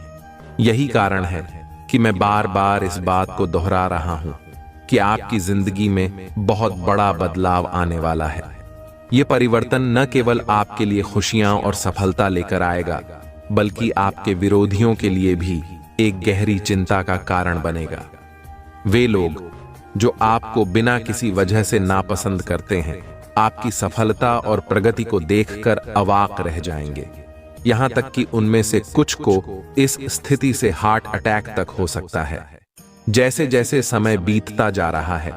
यही कारण है कि मैं बार बार इस बात को दोहरा रहा हूं कि आपकी जिंदगी में बहुत बड़ा बदलाव आने वाला है। यह परिवर्तन न केवल आपके लिए खुशियां और सफलता लेकर आएगा, बल्कि आपके विरोधियों के लिए भी एक गहरी चिंता का कारण बनेगा। वे लोग जो आपको बिना किसी वजह से नापसंद करते हैं, आपकी सफलता और प्रगति को देखकर अवाक रह जाएंगे। यहां तक कि उनमें से कुछ को इस स्थिति से हार्ट अटैक तक हो सकता है। जैसे जैसे समय बीतता जा रहा है,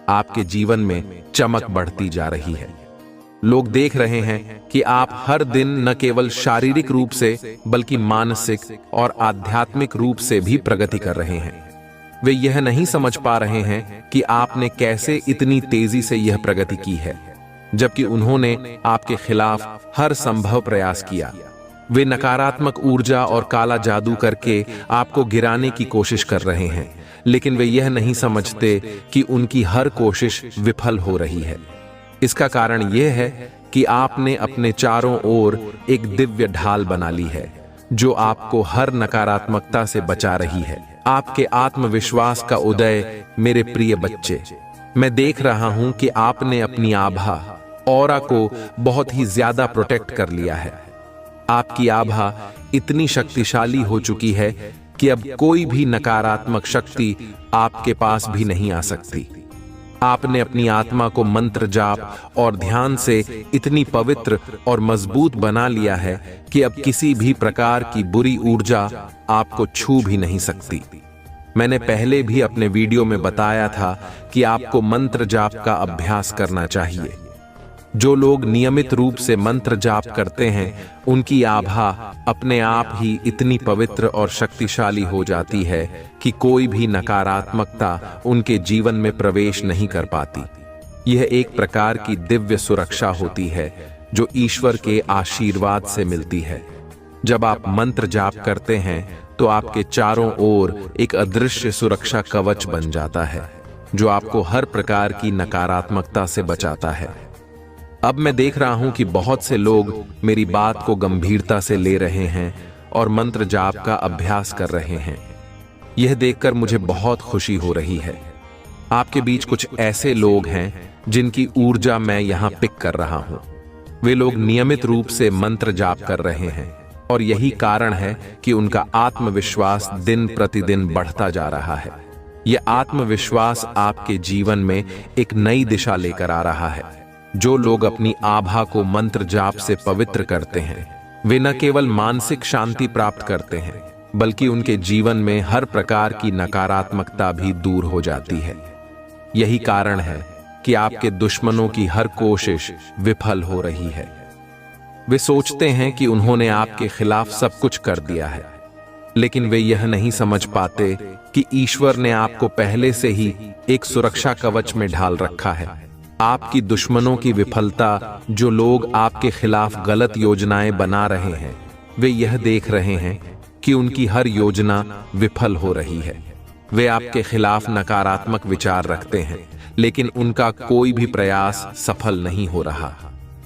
आपके जीवन में चमक बढ़ती जा रही है। लोग देख रहे हैं कि आप हर दिन न केवल शारीरिक रूप से बल्कि मानसिक और आध्यात्मिक रूप से भी प्रगति कर रहे हैं। वे यह नहीं समझ पा रहे हैं कि आपने कैसे इतनी तेजी से यह प्रगति की है, जबकि उन्होंने आपके खिलाफ हर संभव प्रयास किया। वे नकारात्मक ऊर्जा और काला जादू करके आपको गिराने की कोशिश कर रहे हैं, लेकिन वे यह नहीं समझते कि उनकी हर कोशिश विफल हो रही है। इसका कारण यह है कि आपने अपने चारों ओर एक दिव्य ढाल बना ली है, जो आपको हर नकारात्मकता से बचा रही है। आपके आत्मविश्वास का उदय, मेरे प्रिय बच्चे। मैं देख रहा हूं कि आपने अपनी आभा, ऑरा को बहुत ही ज्यादा प्रोटेक्ट कर लिया है। आपकी आभा इतनी शक्तिशाली हो चुकी है कि अब कोई भी नकारात्मक शक्ति आपके पास भी नहीं आ सकती। आपने अपनी आत्मा को मंत्र जाप और ध्यान से इतनी पवित्र और मजबूत बना लिया है कि अब किसी भी प्रकार की बुरी ऊर्जा आपको छू भी नहीं सकती। मैंने पहले भी अपने वीडियो में बताया था कि आपको मंत्र जाप का अभ्यास करना चाहिए। जो लोग नियमित रूप से मंत्र जाप करते हैं, उनकी आभा अपने आप ही इतनी पवित्र और शक्तिशाली हो जाती है कि कोई भी नकारात्मकता उनके जीवन में प्रवेश नहीं कर पाती। यह एक प्रकार की दिव्य सुरक्षा होती है जो ईश्वर के आशीर्वाद से मिलती है। जब आप मंत्र जाप करते हैं तो आपके चारों ओर एक अदृश्य सुरक्षा कवच बन जाता है, जो आपको हर प्रकार की नकारात्मकता से बचाता है। अब मैं देख रहा हूं कि बहुत से लोग मेरी बात को गंभीरता से ले रहे हैं और मंत्र जाप का अभ्यास कर रहे हैं। यह देखकर मुझे बहुत खुशी हो रही है। आपके बीच कुछ ऐसे लोग हैं जिनकी ऊर्जा मैं यहां पिक कर रहा हूं। वे लोग नियमित रूप से मंत्र जाप कर रहे हैं और यही कारण है कि उनका आत्मविश्वास दिन प्रतिदिन बढ़ता जा रहा है। यह आत्मविश्वास आपके जीवन में एक नई दिशा लेकर आ रहा है। जो लोग अपनी आभा को मंत्र जाप से पवित्र करते हैं, वे न केवल मानसिक शांति प्राप्त करते हैं, बल्कि उनके जीवन में हर प्रकार की नकारात्मकता भी दूर हो जाती है। यही कारण है कि आपके दुश्मनों की हर कोशिश विफल हो रही है। वे सोचते हैं कि उन्होंने आपके खिलाफ सब कुछ कर दिया है, लेकिन वे यह नहीं समझ पाते कि ईश्वर ने आपको पहले से ही एक सुरक्षा कवच में ढाल रखा है। आपकी दुश्मनों की विफलता, जो लोग आपके खिलाफ गलत योजनाएं बना रहे हैं, वे यह देख रहे हैं कि उनकी हर योजना विफल हो रही है। वे आपके खिलाफ नकारात्मक विचार रखते हैं, लेकिन उनका कोई भी प्रयास सफल नहीं हो रहा।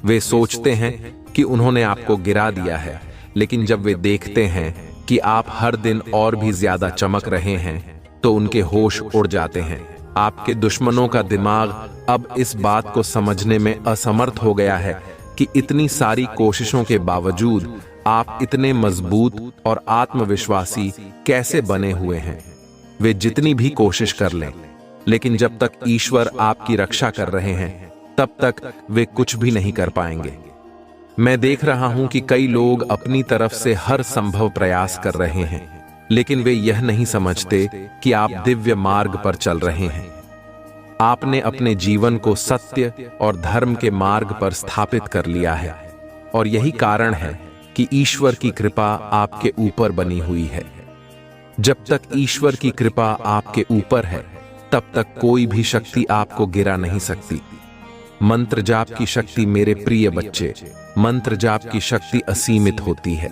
वे सोचते हैं कि उन्होंने आपको गिरा दिया है, लेकिन जब वे देखते हैं कि आप हर दिन और भी ज्यादा चमक रहे हैं, तो उनके होश उड़ जाते हैं। आपके दुश्मनों का दिमाग अब इस बात को समझने में असमर्थ हो गया है कि इतनी सारी कोशिशों के बावजूद आप इतने मजबूत और आत्मविश्वासी कैसे बने हुए हैं। वे जितनी भी कोशिश कर लें, लेकिन जब तक ईश्वर आपकी रक्षा कर रहे हैं, तब तक वे कुछ भी नहीं कर पाएंगे। मैं देख रहा हूं कि कई लोग अपनी तरफ से हर संभव प्रयास कर रहे हैं, लेकिन वे यह नहीं समझते कि आप दिव्य मार्ग पर चल रहे हैं। आपने अपने जीवन को सत्य और धर्म के मार्ग पर स्थापित कर लिया है, और यही कारण है कि ईश्वर की कृपा आपके ऊपर बनी हुई है। जब तक ईश्वर की कृपा आपके ऊपर है, तब तक कोई भी शक्ति आपको गिरा नहीं सकती। मंत्र जाप की शक्ति, मेरे प्रिय बच्चे, मंत्र जाप की शक्ति असीमित होती है।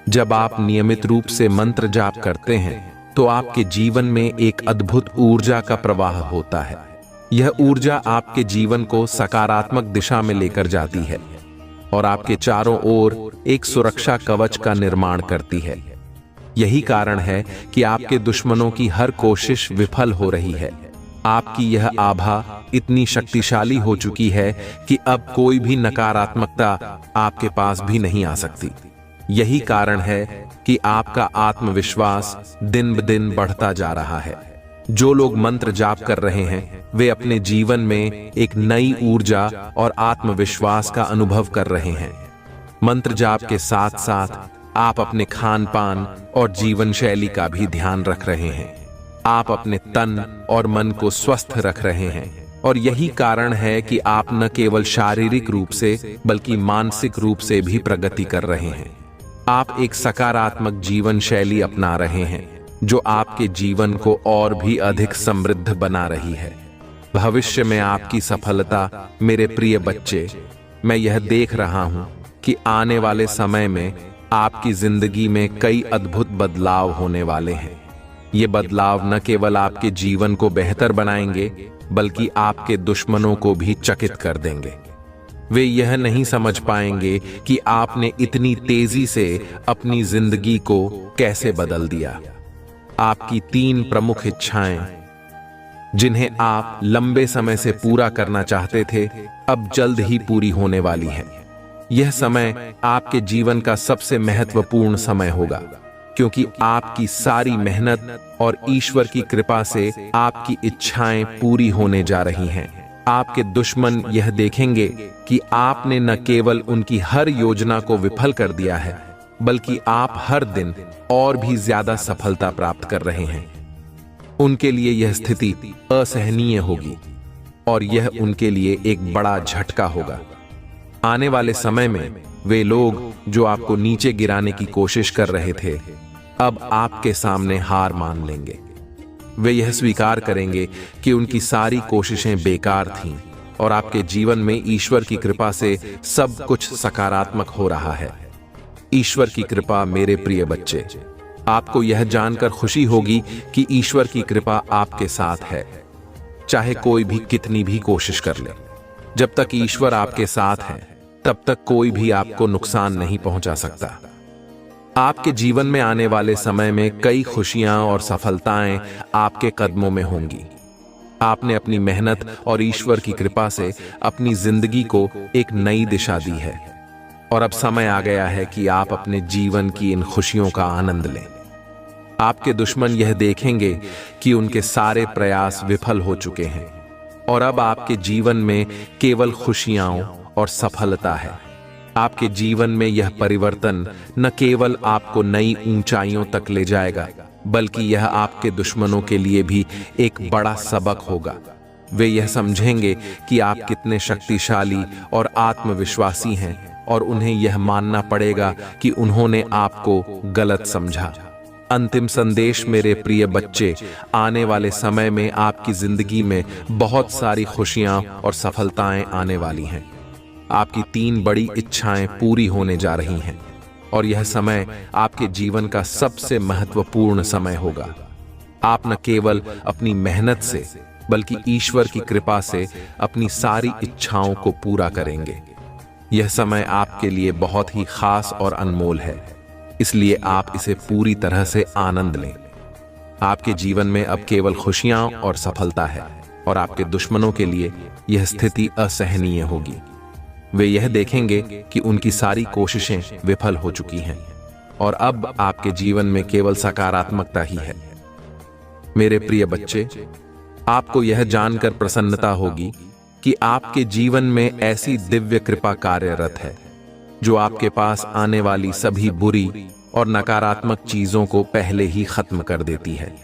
जब आप नियमित रूप से मंत्र जाप करते हैं, तो आपके जीवन में एक अद्भुत ऊर्जा का प्रवाह होता है। यह ऊर्जा आपके जीवन को सकारात्मक दिशा में लेकर जाती है और आपके चारों ओर एक सुरक्षा कवच का निर्माण करती है। यही कारण है कि आपके दुश्मनों की हर कोशिश विफल हो रही है। आपकी यह आभा इतनी शक्तिशाली हो चुकी है कि अब कोई भी नकारात्मकता आपके पास भी नहीं आ सकती। यही कारण है कि आपका आत्मविश्वास दिन ब दिन बढ़ता जा रहा है। जो लोग मंत्र जाप कर रहे हैं वे अपने जीवन में एक नई ऊर्जा और आत्मविश्वास का अनुभव कर रहे हैं। मंत्र जाप के साथ साथ आप अपने खान पान और जीवन शैली का भी ध्यान रख रहे हैं। आप अपने तन और मन को स्वस्थ रख रहे हैं और यही कारण है कि आप न केवल शारीरिक रूप से बल्कि मानसिक रूप से भी प्रगति कर रहे हैं। आप एक सकारात्मक जीवन शैली अपना रहे हैं जो आपके जीवन को और भी अधिक समृद्ध बना रही है। भविष्य में आपकी सफलता, मेरे प्रिय बच्चे, मैं यह देख रहा हूं कि आने वाले समय में आपकी जिंदगी में कई अद्भुत बदलाव होने वाले हैं। ये बदलाव न केवल आपके जीवन को बेहतर बनाएंगे बल्कि आपके दुश्मनों को भी चकित कर देंगे। वे यह नहीं समझ पाएंगे कि आपने इतनी तेजी से अपनी जिंदगी को कैसे बदल दिया। आपकी 3 प्रमुख इच्छाएं जिन्हें आप लंबे समय से पूरा करना चाहते थे अब जल्द ही पूरी होने वाली हैं। यह समय आपके जीवन का सबसे महत्वपूर्ण समय होगा क्योंकि आपकी सारी मेहनत और ईश्वर की कृपा से आपकी इच्छाएं पूरी होने जा रही हैं। आपके दुश्मन यह देखेंगे कि आपने न केवल उनकी हर योजना को विफल कर दिया है बल्कि आप हर दिन और भी ज्यादा सफलता प्राप्त कर रहे हैं। उनके लिए यह स्थिति असहनीय होगी और यह उनके लिए एक बड़ा झटका होगा। आने वाले समय में वे लोग जो आपको नीचे गिराने की कोशिश कर रहे थे अब आपके सामने हार मान लेंगे। वे यह स्वीकार करेंगे कि उनकी सारी कोशिशें बेकार थीं और आपके जीवन में ईश्वर की कृपा से सब कुछ सकारात्मक हो रहा है। ईश्वर की कृपा, मेरे प्रिय बच्चे, आपको यह जानकर खुशी होगी कि ईश्वर की कृपा आपके साथ है। चाहे कोई भी कितनी भी कोशिश कर ले, जब तक ईश्वर आपके साथ है तब तक कोई भी आपको नुकसान नहीं पहुंचा सकता। आपके जीवन में आने वाले समय में कई खुशियां और सफलताएं आपके कदमों में होंगी। आपने अपनी मेहनत और ईश्वर की कृपा से अपनी जिंदगी को एक नई दिशा दी है और अब समय आ गया है कि आप अपने जीवन की इन खुशियों का आनंद लें। आपके दुश्मन यह देखेंगे कि उनके सारे प्रयास विफल हो चुके हैं और अब आपके जीवन में केवल खुशियां और सफलता है। आपके जीवन में यह परिवर्तन न केवल आपको नई ऊंचाइयों तक ले जाएगा बल्कि यह आपके दुश्मनों के लिए भी एक बड़ा सबक होगा। वे यह समझेंगे कि आप कितने शक्तिशाली और आत्मविश्वासी हैं और उन्हें यह मानना पड़ेगा कि उन्होंने आपको गलत समझा। अंतिम संदेश, मेरे प्रिय बच्चे, आने वाले समय में आपकी जिंदगी में बहुत सारी खुशियां और सफलताएं आने वाली हैं। आपकी 3 बड़ी इच्छाएं पूरी होने जा रही हैं और यह समय आपके जीवन का सबसे महत्वपूर्ण समय होगा। आप न केवल अपनी मेहनत से बल्कि ईश्वर की कृपा से अपनी सारी इच्छाओं को पूरा करेंगे। यह समय आपके लिए बहुत ही खास और अनमोल है, इसलिए आप इसे पूरी तरह से आनंद लें। आपके जीवन में अब केवल खुशियां और सफलता है और आपके दुश्मनों के लिए यह स्थिति असहनीय होगी। वे यह देखेंगे कि उनकी सारी कोशिशें विफल हो चुकी हैं और अब आपके जीवन में केवल सकारात्मकता ही है। मेरे प्रिय बच्चे, आपको यह जानकर प्रसन्नता होगी कि आपके जीवन में ऐसी दिव्य कृपा कार्यरत है जो आपके पास आने वाली सभी बुरी और नकारात्मक चीजों को पहले ही खत्म कर देती है।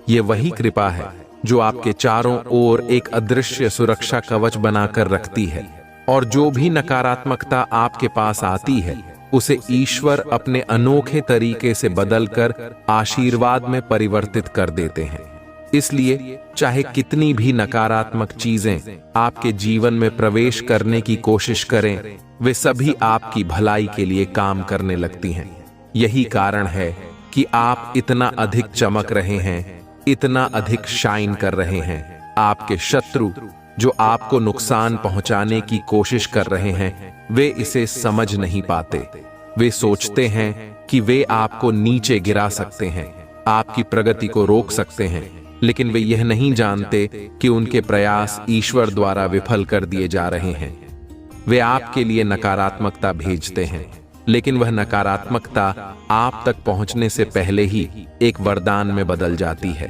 यह वही कृपा है जो आपके चारों ओर एक अदृश्य सुरक्षा कवच बनाकर रखती है और जो भी नकारात्मकता आपके पास आती है उसे ईश्वर अपने अनोखे तरीके से बदलकर आशीर्वाद में परिवर्तित कर देते हैं। इसलिए चाहे कितनी भी नकारात्मक चीजें आपके जीवन में प्रवेश करने की कोशिश करें, वे सभी आपकी भलाई के लिए काम करने लगती हैं। यही कारण है कि आप इतना अधिक चमक रहे हैं, इतना अधिक शाइन कर रहे हैं। आपके शत्रु जो आपको नुकसान पहुंचाने की कोशिश कर रहे हैं, वे इसे समझ नहीं पाते। वे सोचते हैं कि वे आपको नीचे गिरा सकते हैं, आपकी प्रगति को रोक सकते हैं, लेकिन वे यह नहीं जानते कि उनके प्रयास ईश्वर द्वारा विफल कर दिए जा रहे हैं। वे आपके लिए नकारात्मकता भेजते हैं, लेकिन वह नकारात्मकता आप तक पहुंचने से पहले ही एक वरदान में बदल जाती है।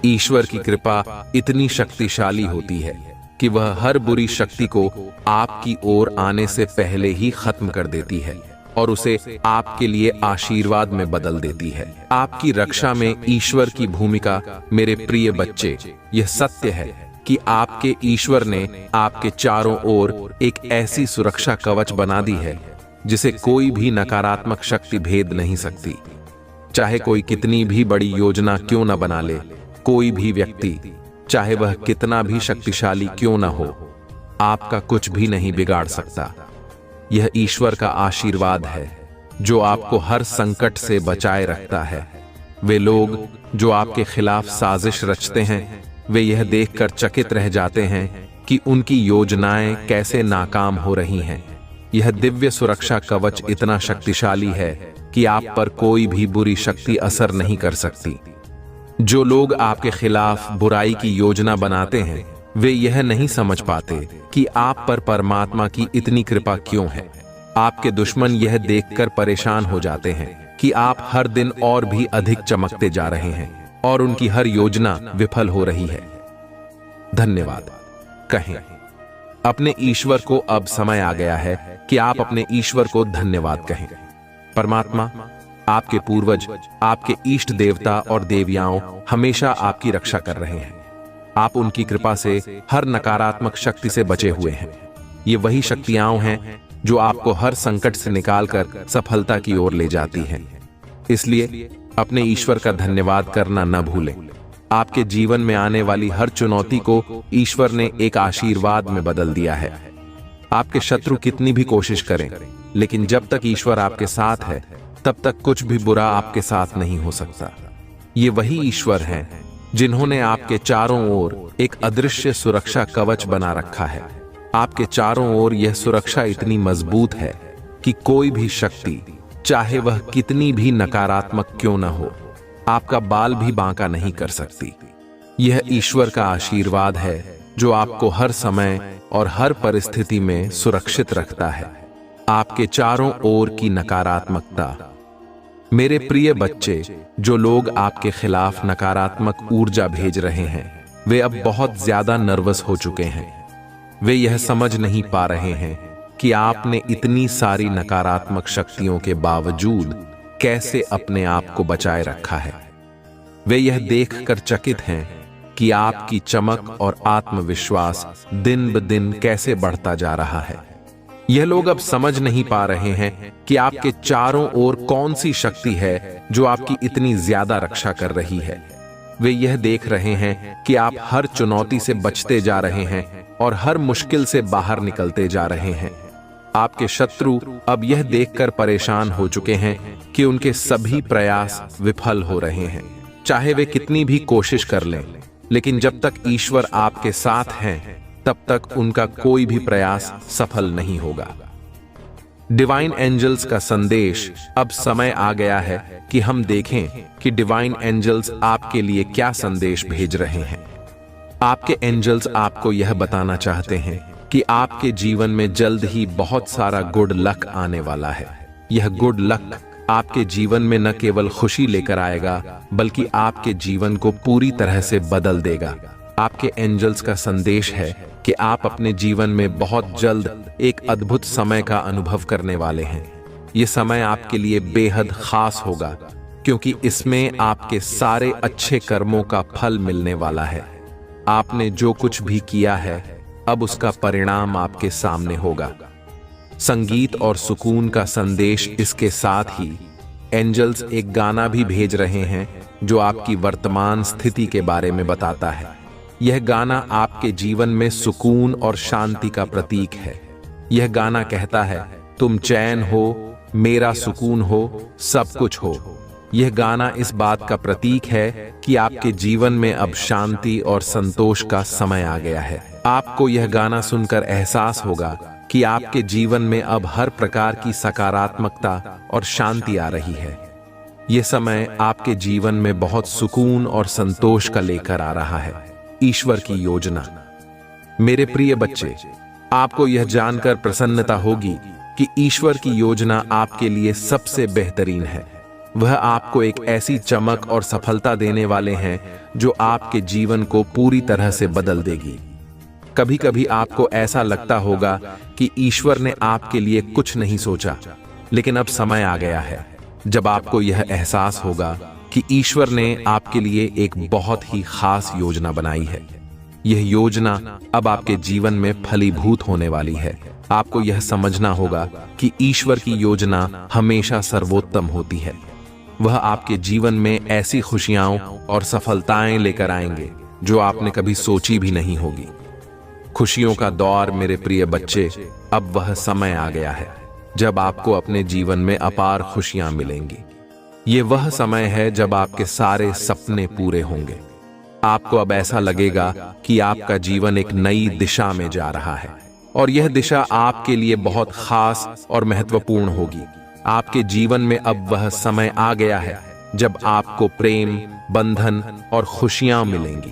ईश्वर की कृपा इतनी शक्तिशाली होती है कि वह हर बुरी शक्ति को आपकी ओर आने से पहले ही खत्म कर देती है और उसे आपके लिए आशीर्वाद में बदल देती है। आपकी रक्षा में ईश्वर की भूमिका, मेरे प्रिय बच्चे, यह सत्य है कि आपके ईश्वर ने आपके चारों ओर एक ऐसी सुरक्षा कवच बना दी है जिसे कोई भी नकारात्मक शक्ति भेद नहीं सकती। चाहे कोई कितनी भी बड़ी योजना क्यों न बना ले, कोई भी व्यक्ति, चाहे वह कितना भी शक्तिशाली क्यों न हो, आपका कुछ भी नहीं बिगाड़ सकता। यह ईश्वर का आशीर्वाद है जो आपको हर संकट से बचाए रखता है। वे लोग जो आपके खिलाफ साजिश रचते हैं, वे यह देखकर चकित रह जाते हैं कि उनकी योजनाएं कैसे नाकाम हो रही हैं। यह दिव्य सुरक्षा कवच इतना शक्तिशाली है कि आप पर कोई भी बुरी शक्ति असर नहीं कर सकती। जो लोग आपके खिलाफ बुराई की योजना बनाते हैं, वे यह नहीं समझ पाते कि आप पर परमात्मा की इतनी कृपा क्यों है। आपके दुश्मन यह देखकर परेशान हो जाते हैं कि आप हर दिन और भी अधिक चमकते जा रहे हैं और उनकी हर योजना विफल हो रही है। धन्यवाद कहें अपने ईश्वर को। अब समय आ गया है कि आप अपने ईश्वर को धन्यवाद कहें। परमात्मा, आपके पूर्वज, आपके इष्ट देवता और देवियाओं हमेशा आपकी रक्षा कर रहे हैं। आप उनकी कृपा से हर नकारात्मक शक्ति से बचे हुए हैं। ये वही शक्तियां हैं जो आपको हर संकट से निकालकर सफलता की ओर ले जाती हैं। इसलिए अपने ईश्वर का धन्यवाद करना न भूलें। आपके जीवन में आने वाली हर चुनौती को ईश्वर ने एक आशीर्वाद में बदल दिया है। आपके शत्रु कितनी भी कोशिश करें, लेकिन जब तक ईश्वर आपके साथ है, तब तक कुछ भी बुरा आपके साथ नहीं हो सकता। ये वही ईश्वर हैं जिन्होंने आपके चारों ओर एक अदृश्य सुरक्षा कवच बना रखा है। आपके चारों ओर यह सुरक्षा इतनी मजबूत है कि कोई भी शक्ति, चाहे वह कितनी भी नकारात्मक क्यों न हो, आपका बाल भी बांका नहीं कर सकती। यह ईश्वर का आशीर्वाद है जो आपको हर समय और हर परिस्थिति में सुरक्षित रखता है। आपके चारों ओर की नकारात्मकता, मेरे प्रिय बच्चे, जो लोग आपके खिलाफ नकारात्मक ऊर्जा भेज रहे हैं, वे अब बहुत ज्यादा नर्वस हो चुके हैं। वे यह समझ नहीं पा रहे हैं कि आपने इतनी सारी नकारात्मक शक्तियों के बावजूद कैसे अपने आप को बचाए रखा है। वे यह देखकर चकित हैं कि आपकी चमक और आत्मविश्वास दिन ब दिन कैसे बढ़ता जा रहा है। यह लोग अब समझ नहीं पा रहे हैं कि आपके चारों ओर कौन सी शक्ति है जो आपकी इतनी ज्यादा रक्षा कर रही है। वे यह देख रहे हैं कि आप हर चुनौती से बचते जा रहे हैं और हर मुश्किल से बाहर निकलते जा रहे हैं। आपके शत्रु अब यह देखकर परेशान हो चुके हैं कि उनके सभी प्रयास विफल हो रहे हैं। चाहे वे कितनी भी कोशिश कर लें, लेकिन जब तक ईश्वर आपके साथ हैं, तब तक उनका कोई भी प्रयास सफल नहीं होगा। डिवाइन एंजल्स का संदेश, अब समय आ गया है कि हम देखें कि डिवाइन एंजल्स आपके लिए क्या संदेश भेज रहे हैं। आपके एंजल्स आपको यह बताना चाहते हैं कि आपके जीवन में जल्द ही बहुत सारा गुड लक आने वाला है। यह गुड लक आपके जीवन में न केवल खुशी लेकर आएगा, बल्कि आपके जीवन को पूरी तरह से बदल देगा। आपके एंजल्स का संदेश है कि आप अपने जीवन में बहुत जल्द एक अद्भुत समय का अनुभव करने वाले हैं। यह समय आपके लिए बेहद खास होगा, क्योंकि इसमें आपके सारे अच्छे कर्मों का फल मिलने वाला है। आपने जो कुछ भी किया है, अब उसका परिणाम आपके सामने होगा। संगीत और सुकून का संदेश इसके साथ ही एंजल्स एक गाना भी भेज रहे हैं जो आपकी वर्तमान स्थिति के बारे में बताता है। यह गाना आपके जीवन में सुकून और शांति का प्रतीक है। यह गाना कहता है, तुम चैन हो, मेरा सुकून हो, सब कुछ हो। यह गाना इस बात का प्रतीक है कि आपके जीवन में अब शांति और संतोष का समय आ गया है। आपको यह गाना सुनकर एहसास होगा कि आपके जीवन में अब हर प्रकार की सकारात्मकता और शांति आ रही है। यह समय आपके जीवन में बहुत सुकून और संतोष का लेकर आ रहा है। ईश्वर की योजना। मेरे प्रिय बच्चे, आपको यह जानकर प्रसन्नता होगी कि ईश्वर की योजना आपके लिए सबसे बेहतरीन है। वह आपको एक ऐसी चमक और सफलता देने वाले हैं जो आपके जीवन को पूरी तरह से बदल देगी। कभी कभी आपको ऐसा लगता होगा कि ईश्वर ने आपके लिए कुछ नहीं सोचा, लेकिन अब समय आ गया है जब आपको यह एहसास होगा कि ईश्वर ने आपके लिए एक बहुत ही खास योजना बनाई है। यह योजना अब आपके जीवन में फलीभूत होने वाली है। आपको यह समझना होगा कि ईश्वर की योजना हमेशा सर्वोत्तम होती है। वह आपके जीवन में ऐसी खुशियां और सफलताएं लेकर आएंगे जो आपने कभी सोची भी नहीं होगी। खुशियों का दौर मेरे प्रिय बच्चे, अब वह समय आ गया है जब आपको अपने जीवन में अपार खुशियां मिलेंगी। ये वह समय है जब आपके सारे सपने पूरे होंगे। आपको अब ऐसा लगेगा कि आपका जीवन एक नई दिशा में जा रहा है और यह दिशा आपके लिए बहुत खास और महत्वपूर्ण होगी। आपके जीवन में अब वह समय आ गया है जब आपको प्रेम, बंधन और खुशियां मिलेंगी।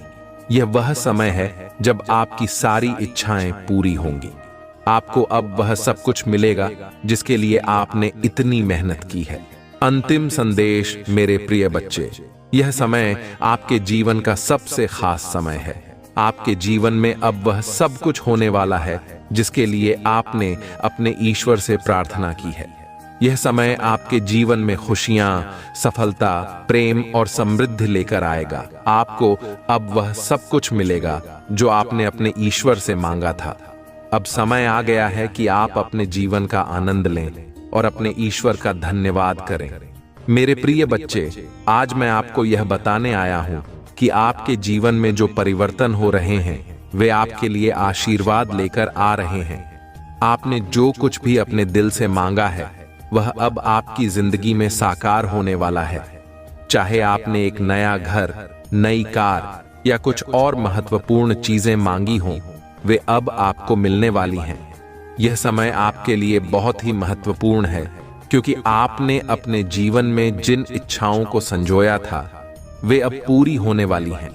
यह वह समय है जब आपकी सारी इच्छाएं पूरी होंगी। आपको अब वह सब कुछ मिलेगा जिसके लिए आपने इतनी मेहनत की है। अंतिम संदेश मेरे प्रिय बच्चे, यह समय आपके जीवन का सबसे खास समय है। आपके जीवन में अब वह सब कुछ होने वाला है जिसके लिए आपने अपने ईश्वर से प्रार्थना की है। यह समय आपके जीवन में खुशियां, सफलता, प्रेम और समृद्धि लेकर आएगा। आपको अब वह सब कुछ मिलेगा जो आपने अपने ईश्वर से मांगा था। अब समय आ गया है कि आप अपने जीवन का आनंद लें और अपने ईश्वर का धन्यवाद करें। मेरे प्रिय बच्चे, आज मैं आपको यह बताने आया हूं कि आपके जीवन में जो परिवर्तन हो रहे हैं वे आपके लिए आशीर्वाद लेकर आ रहे हैं। आपने जो कुछ भी अपने दिल से मांगा है वह अब आपकी जिंदगी में साकार होने वाला है। चाहे आपने एक नया घर, नई कार या कुछ और महत्वपूर्ण चीजें मांगी हों, वे अब आपको मिलने वाली हैं। यह समय आपके लिए बहुत ही महत्वपूर्ण है क्योंकि आपने अपने जीवन में जिन इच्छाओं को संजोया था वे अब पूरी होने वाली हैं।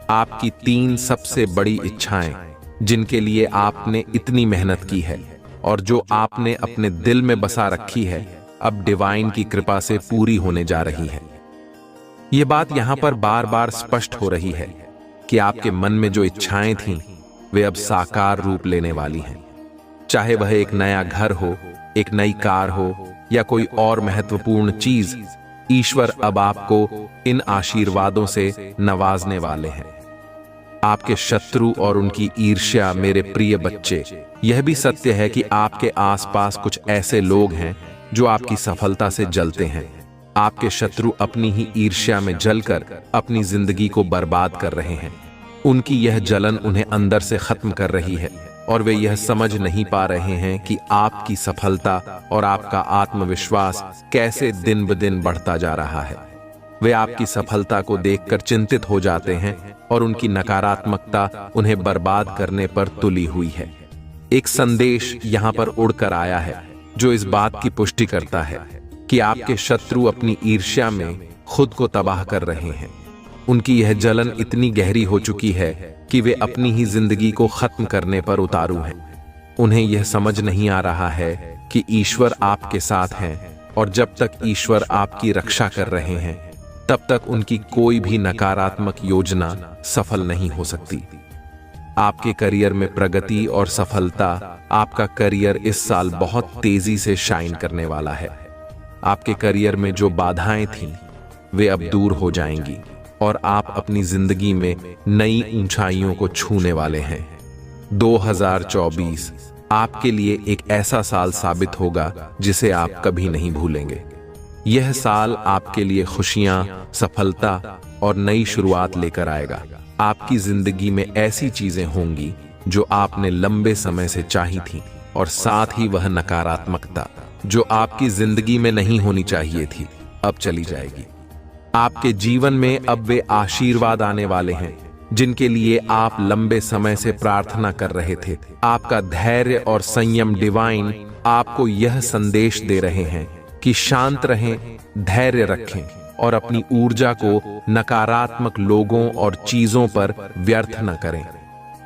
आपकी 3 सबसे बड़ी इच्छाएं जिनके लिए आपने इतनी मेहनत की है और जो आपने अपने दिल में बसा रखी है, अब डिवाइन की कृपा से पूरी होने जा रही है। यह बात यहां पर बार बार स्पष्ट हो रही है कि आपके मन में जो इच्छाएं थीं वे अब साकार रूप लेने वाली हैं। चाहे वह एक नया घर हो, एक नई कार हो या कोई और महत्वपूर्ण चीज, ईश्वर अब आपको इन आशीर्वादों से नवाजने वाले हैं। आपके शत्रु और उनकी ईर्ष्या, मेरे प्रिय बच्चे, यह भी सत्य है कि आपके आसपास कुछ ऐसे लोग हैं जो आपकी सफलता से जलते हैं। आपके शत्रु अपनी ही ईर्ष्या में जलकर अपनी जिंदगी को बर्बाद कर रहे हैं। उनकी यह जलन उन्हें अंदर से खत्म कर रही है और वे यह समझ नहीं पा रहे हैं कि आपकी सफलता और आपका आत्मविश्वास कैसे दिन ब दिन बढ़ता जा रहा है। वे आपकी सफलता को देखकर चिंतित हो जाते हैं और उनकी नकारात्मकता उन्हें बर्बाद करने पर तुली हुई है। एक संदेश यहां पर उड़कर आया है जो इस बात की पुष्टि करता है कि आपके शत्रु अपनी ईर्ष्या में खुद को तबाह कर रहे हैं। उनकी यह जलन इतनी गहरी हो चुकी है कि वे अपनी ही जिंदगी को खत्म करने पर उतारू हैं। उन्हें यह समझ नहीं आ रहा है कि ईश्वर आपके साथ हैं और जब तक ईश्वर आपकी रक्षा कर रहे हैं तब तक उनकी कोई भी नकारात्मक योजना सफल नहीं हो सकती। आपके करियर में प्रगति और सफलता, आपका करियर इस साल बहुत तेजी से शाइन करने वाला है। आपके करियर में जो बाधाएं थीं वे अब दूर हो जाएंगी और आप अपनी जिंदगी में नई ऊंचाइयों को छूने वाले हैं। 2024 आपके लिए एक ऐसा साल साबित होगा जिसे आप कभी नहीं भूलेंगे। यह साल आपके लिए खुशियां, सफलता और नई शुरुआत लेकर आएगा। आपकी जिंदगी में ऐसी चीजें होंगी जो आपने लंबे समय से चाही थी और साथ ही वह नकारात्मकता जो आपकी जिंदगी में नहीं होनी चाहिए थी अब चली जाएगी। आपके जीवन में अब वे आशीर्वाद आने वाले हैं जिनके लिए आप लंबे समय से प्रार्थना कर रहे थे। आपका धैर्य और संयम, डिवाइन आपको यह संदेश दे रहे हैं कि शांत रहें, धैर्य रखें और अपनी ऊर्जा को नकारात्मक लोगों और चीजों पर व्यर्थ न करें।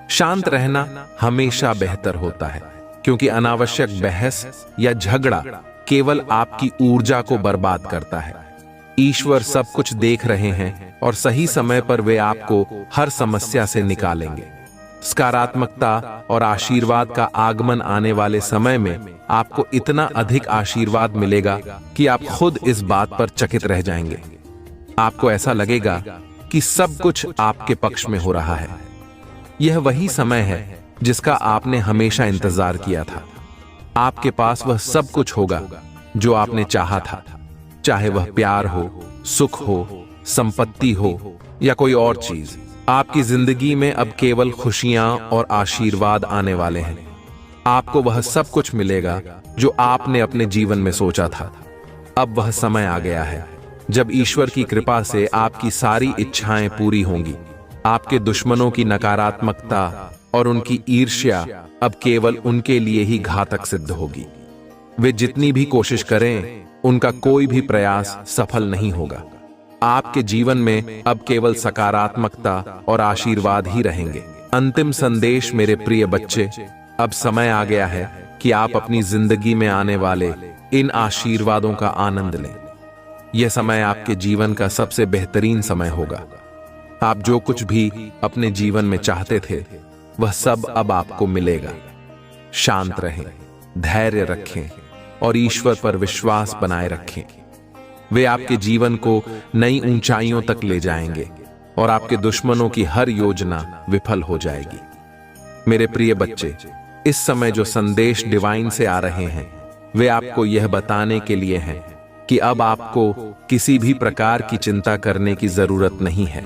शांत रहना हमेशा बेहतर होता है क्योंकि अनावश्यक बहस या झगड़ा केवल आपकी ऊर्जा को बर्बाद करता है। ईश्वर सब कुछ देख रहे हैं और सही समय पर वे आपको हर समस्या से निकालेंगे। सकारात्मकता और आशीर्वाद का आगमन आने वाले समय में आपको इतना अधिक आशीर्वाद मिलेगा कि आप खुद इस बात पर चकित रह जाएंगे। आपको ऐसा लगेगा कि सब कुछ आपके पक्ष में हो रहा है। यह वही समय है जिसका आपने हमेशा इंतजार किया था। आपके पास वह सब कुछ होगा जो आपने चाहा था, चाहे वह प्यार हो, सुख हो, संपत्ति हो या कोई और चीज। आपकी जिंदगी में अब केवल खुशियां और आशीर्वाद आने वाले हैं। आपको वह सब कुछ मिलेगा जो आपने अपने जीवन में सोचा था। अब वह समय आ गया है जब ईश्वर की कृपा से आपकी सारी इच्छाएं पूरी होंगी। आपके दुश्मनों की नकारात्मकता और उनकी ईर्ष्या अब केवल उनके लिए ही घातक सिद्ध होगी। वे जितनी भी कोशिश करें, उनका कोई भी प्रयास सफल नहीं होगा। आपके जीवन में अब केवल सकारात्मकता और आशीर्वाद ही रहेंगे। अंतिम संदेश मेरे प्रिय बच्चे, अब समय आ गया है कि आप अपनी जिंदगी में आने वाले इन आशीर्वादों का आनंद लें। यह समय आपके जीवन का सबसे बेहतरीन समय होगा। आप जो कुछ भी अपने जीवन में चाहते थे, वह सब अब आपको मिलेगा। शांत रहें, धैर्य रखें और ईश्वर पर विश्वास बनाए रखें। वे आपके जीवन को नई ऊंचाइयों तक ले जाएंगे और आपके दुश्मनों की हर योजना विफल हो जाएगी। मेरे प्रिय बच्चे, इस समय जो संदेश डिवाइन से आ रहे हैं, वे आपको यह बताने के लिए हैं कि अब आपको किसी भी प्रकार की चिंता करने की जरूरत नहीं है।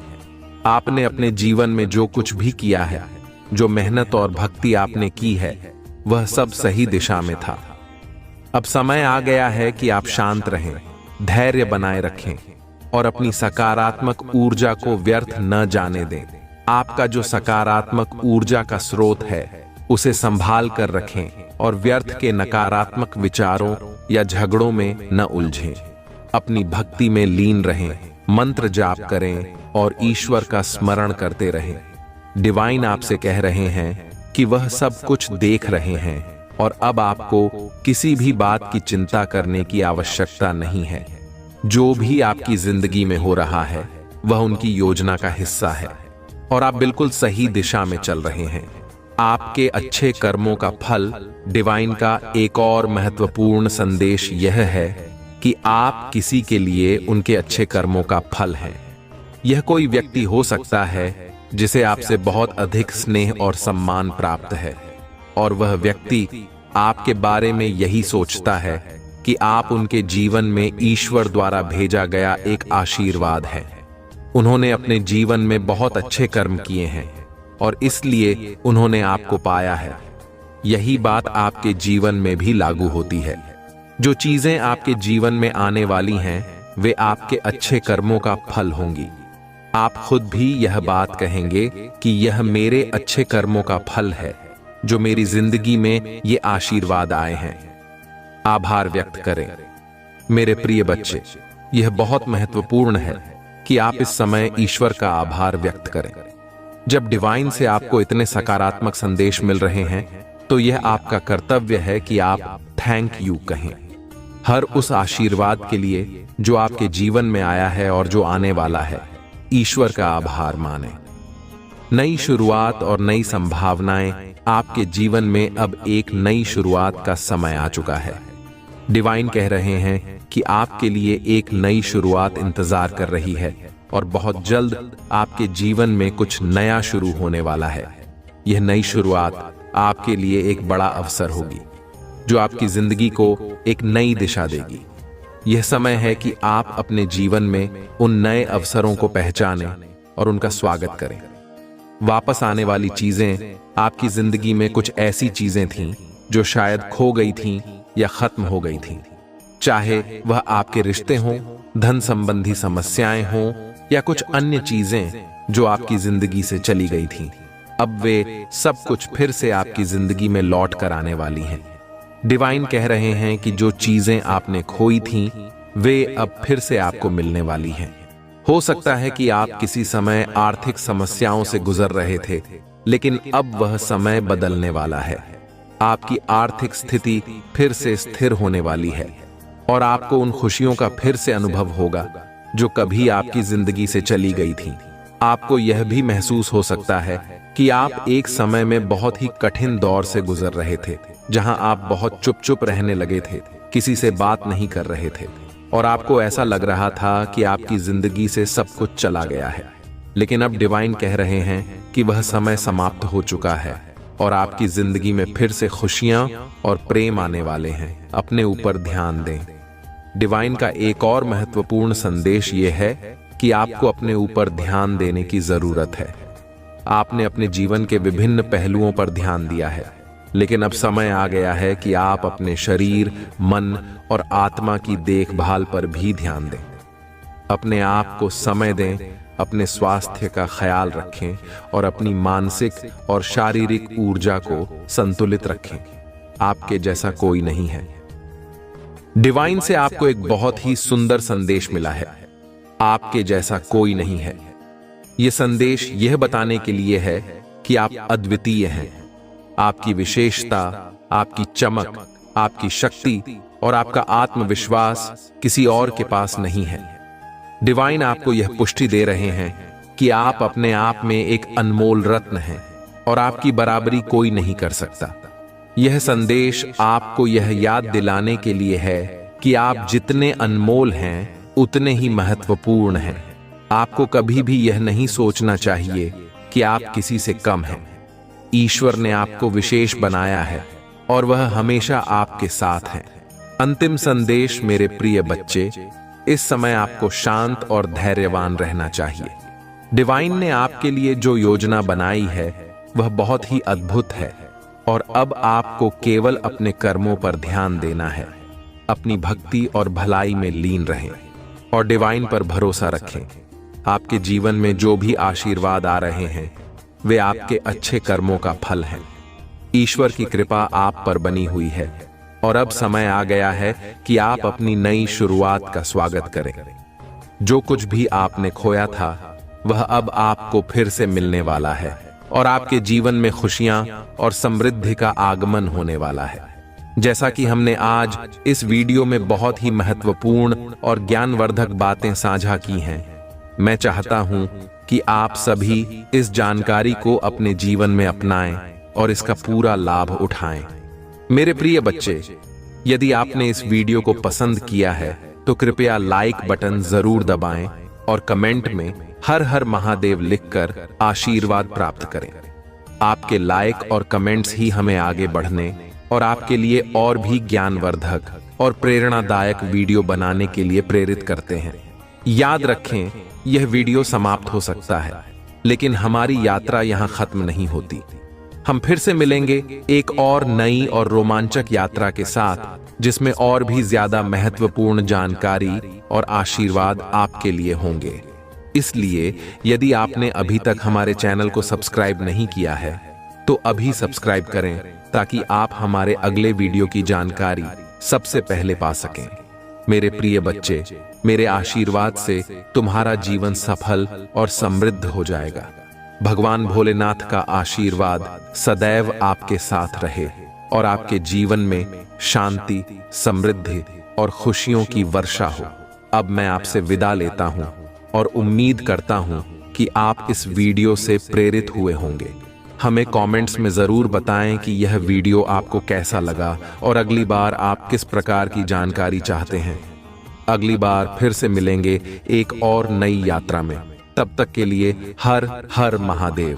आपने अपने जीवन में जो कुछ भी किया है, जो मेहनत और भक्ति आपने की है, वह सब सही दिशा में था। अब समय आ गया है कि आप शांत रहें, धैर्य बनाए रखें और अपनी सकारात्मक ऊर्जा को व्यर्थ न जाने दें। आपका जो सकारात्मक ऊर्जा का स्रोत है, उसे संभाल कर रखें और व्यर्थ के नकारात्मक विचारों या झगड़ों में न उलझें। अपनी भक्ति में लीन रहें, मंत्र जाप करें और ईश्वर का स्मरण करते रहें। डिवाइन आपसे कह रहे हैं कि वह सब कुछ देख रहे हैं और अब आपको किसी भी बात की चिंता करने की आवश्यकता नहीं है। जो भी आपकी जिंदगी में हो रहा है, वह उनकी योजना का हिस्सा है और आप बिल्कुल सही दिशा में चल रहे हैं। आपके अच्छे कर्मों का फल। डिवाइन का एक और महत्वपूर्ण संदेश यह है कि आप किसी के लिए उनके अच्छे कर्मों का फल हैं। यह कोई व्यक्ति हो सकता है जिसे आपसे बहुत अधिक स्नेह और सम्मान प्राप्त है और वह व्यक्ति आपके बारे में यही सोचता है कि आप उनके जीवन में ईश्वर द्वारा भेजा गया एक आशीर्वाद है। उन्होंने अपने जीवन में बहुत अच्छे कर्म किए हैं और इसलिए उन्होंने आपको पाया है। यही बात आपके जीवन में भी लागू होती है। जो चीजें आपके जीवन में आने वाली हैं, वे आपके अच्छे कर्मों का फल होंगी। आप खुद भी यह बात कहेंगे कि यह मेरे अच्छे कर्मों का फल है जो मेरी जिंदगी में ये आशीर्वाद आए हैं। आभार व्यक्त करें। मेरे प्रिय बच्चे, यह बहुत महत्वपूर्ण है कि आप इस समय ईश्वर का आभार व्यक्त करें। जब डिवाइन से आपको इतने सकारात्मक संदेश मिल रहे हैं, तो यह आपका कर्तव्य है कि आप थैंक यू कहें। हर उस आशीर्वाद के लिए जो आपके जीवन में आया है और जो आने वाला है, ईश्वर का आभार मानें। नई शुरुआत और नई संभावनाएं। आपके जीवन में अब एक नई शुरुआत का समय आ चुका है। डिवाइन कह रहे हैं कि आपके लिए एक नई शुरुआत इंतजार कर रही है और बहुत जल्द आपके जीवन में कुछ नया शुरू होने वाला है। यह नई शुरुआत आपके लिए एक बड़ा अवसर होगी जो आपकी जिंदगी को एक नई दिशा देगी। यह समय है कि आप अपने जीवन में उन नए अवसरों को पहचानें और उनका स्वागत करें। वापस आने वाली चीजें। आपकी जिंदगी में कुछ ऐसी चीजें थीं जो शायद खो गई थीं या खत्म हो गई थीं। चाहे वह आपके रिश्ते हों, धन संबंधी समस्याएं हों या कुछ अन्य चीजें जो आपकी जिंदगी से चली गई थीं, अब वे सब कुछ फिर से आपकी जिंदगी में लौट कर आने वाली हैं। डिवाइन कह रहे हैं कि जो चीजें आपने खोई थीं, वे अब फिर से आपको मिलने वाली हैं। हो सकता है कि आप किसी समय आर्थिक समस्याओं से गुजर रहे थे, लेकिन अब वह समय बदलने वाला है। आपकी आर्थिक स्थिति फिर से स्थिर होने वाली है और आपको उन खुशियों का फिर से अनुभव होगा जो कभी आपकी जिंदगी से चली गई थी। आपको यह भी महसूस हो सकता है कि आप एक समय में बहुत ही कठिन दौर से गुजर रहे थे, जहां आप बहुत चुप रहने लगे थे, किसी से बात नहीं कर रहे थे और आपको ऐसा लग रहा था कि आपकी जिंदगी से सब कुछ चला गया है। लेकिन अब डिवाइन कह रहे हैं कि वह समय समाप्त हो चुका है और आपकी जिंदगी में फिर से खुशियां और प्रेम आने वाले हैं। अपने ऊपर ध्यान दें। डिवाइन का एक और महत्वपूर्ण संदेश यह है कि आपको अपने ऊपर ध्यान देने की जरूरत है। आपने अपने जीवन के विभिन्न पहलुओं पर ध्यान दिया है, लेकिन अब समय आ गया है कि आप अपने शरीर, मन और आत्मा की देखभाल पर भी ध्यान दें। अपने आप को समय दें, अपने स्वास्थ्य का ख्याल रखें और अपनी मानसिक और शारीरिक ऊर्जा को संतुलित रखें। आपके जैसा कोई नहीं है। डिवाइन से आपको एक बहुत ही सुंदर संदेश मिला है। आपके जैसा कोई नहीं है। यह संदेश यह बताने के लिए है कि आप अद्वितीय हैं। आपकी विशेषता, आपकी चमक, आपकी शक्ति और आपका आत्मविश्वास किसी और के पास नहीं है। डिवाइन आपको यह पुष्टि दे रहे हैं कि आप अपने आप में एक अनमोल रत्न हैं और आपकी बराबरी कोई नहीं कर सकता। यह संदेश आपको यह याद दिलाने के लिए है कि आप जितने अनमोल हैं उतने ही महत्वपूर्ण हैं। आपको कभी भी यह नहीं सोचना चाहिए कि आप किसी से कम हैं। ईश्वर ने आपको विशेष बनाया है और वह हमेशा आपके साथ है। अंतिम संदेश मेरे प्रिय बच्चे, इस समय आपको शांत और धैर्यवान रहना चाहिए। डिवाइन ने आपके लिए जो योजना बनाई है वह बहुत ही अद्भुत है और अब आपको केवल अपने कर्मों पर ध्यान देना है। अपनी भक्ति और भलाई में लीन रहें और डिवाइन पर भरोसा रखें। आपके जीवन में जो भी आशीर्वाद आ रहे हैं वे आपके अच्छे कर्मों का फल हैं। ईश्वर की कृपा आप पर बनी हुई है और अब समय आ गया है कि आप अपनी नई शुरुआत का स्वागत करें। जो कुछ भी आपने खोया था वह अब आपको फिर से मिलने वाला है और आपके जीवन में खुशियां और समृद्धि का आगमन होने वाला है। जैसा कि हमने आज इस वीडियो में बहुत ही महत्वपूर्ण और ज्ञानवर्धक बातें साझा की हैं, मैं चाहता हूं कि आप सभी इस जानकारी को अपने जीवन में अपनाएं और इसका पूरा लाभ उठाएं। मेरे प्रिय बच्चे, यदि आपने इस वीडियो को पसंद किया है तो कृपया लाइक बटन जरूर दबाएं और कमेंट में हर हर महादेव लिखकर आशीर्वाद प्राप्त करें। आपके लाइक और कमेंट्स ही हमें आगे बढ़ने और आपके लिए और भी ज्ञानवर्धक और प्रेरणादायक वीडियो बनाने के लिए प्रेरित करते हैं। याद रखें, यह वीडियो समाप्त हो सकता है, लेकिन हमारी यात्रा यहां खत्म नहीं होती। हम फिर से मिलेंगे एक और नई और रोमांचक यात्रा के साथ, जिसमें और भी ज्यादा महत्वपूर्ण जानकारी और आशीर्वाद आपके लिए होंगे। इसलिए यदि आपने अभी तक हमारे चैनल को सब्सक्राइब नहीं किया है तो अभी सब्सक्राइब करें ताकि आप हमारे अगले वीडियो की जानकारी सबसे पहले पा सकें। मेरे प्रिय बच्चे, मेरे आशीर्वाद से तुम्हारा जीवन सफल और समृद्ध हो जाएगा। भगवान भोलेनाथ का आशीर्वाद सदैव आपके साथ रहे और आपके जीवन में शांति, समृद्धि और खुशियों की वर्षा हो। अब मैं आपसे विदा लेता हूं और उम्मीद करता हूं कि आप इस वीडियो से प्रेरित हुए होंगे। हमें कमेंट्स में जरूर बताएं कि यह वीडियो आपको कैसा लगा और अगली बार आप किस प्रकार की जानकारी चाहते हैं। अगली बार फिर से मिलेंगे एक और नई यात्रा में। तब तक के लिए हर हर महादेव।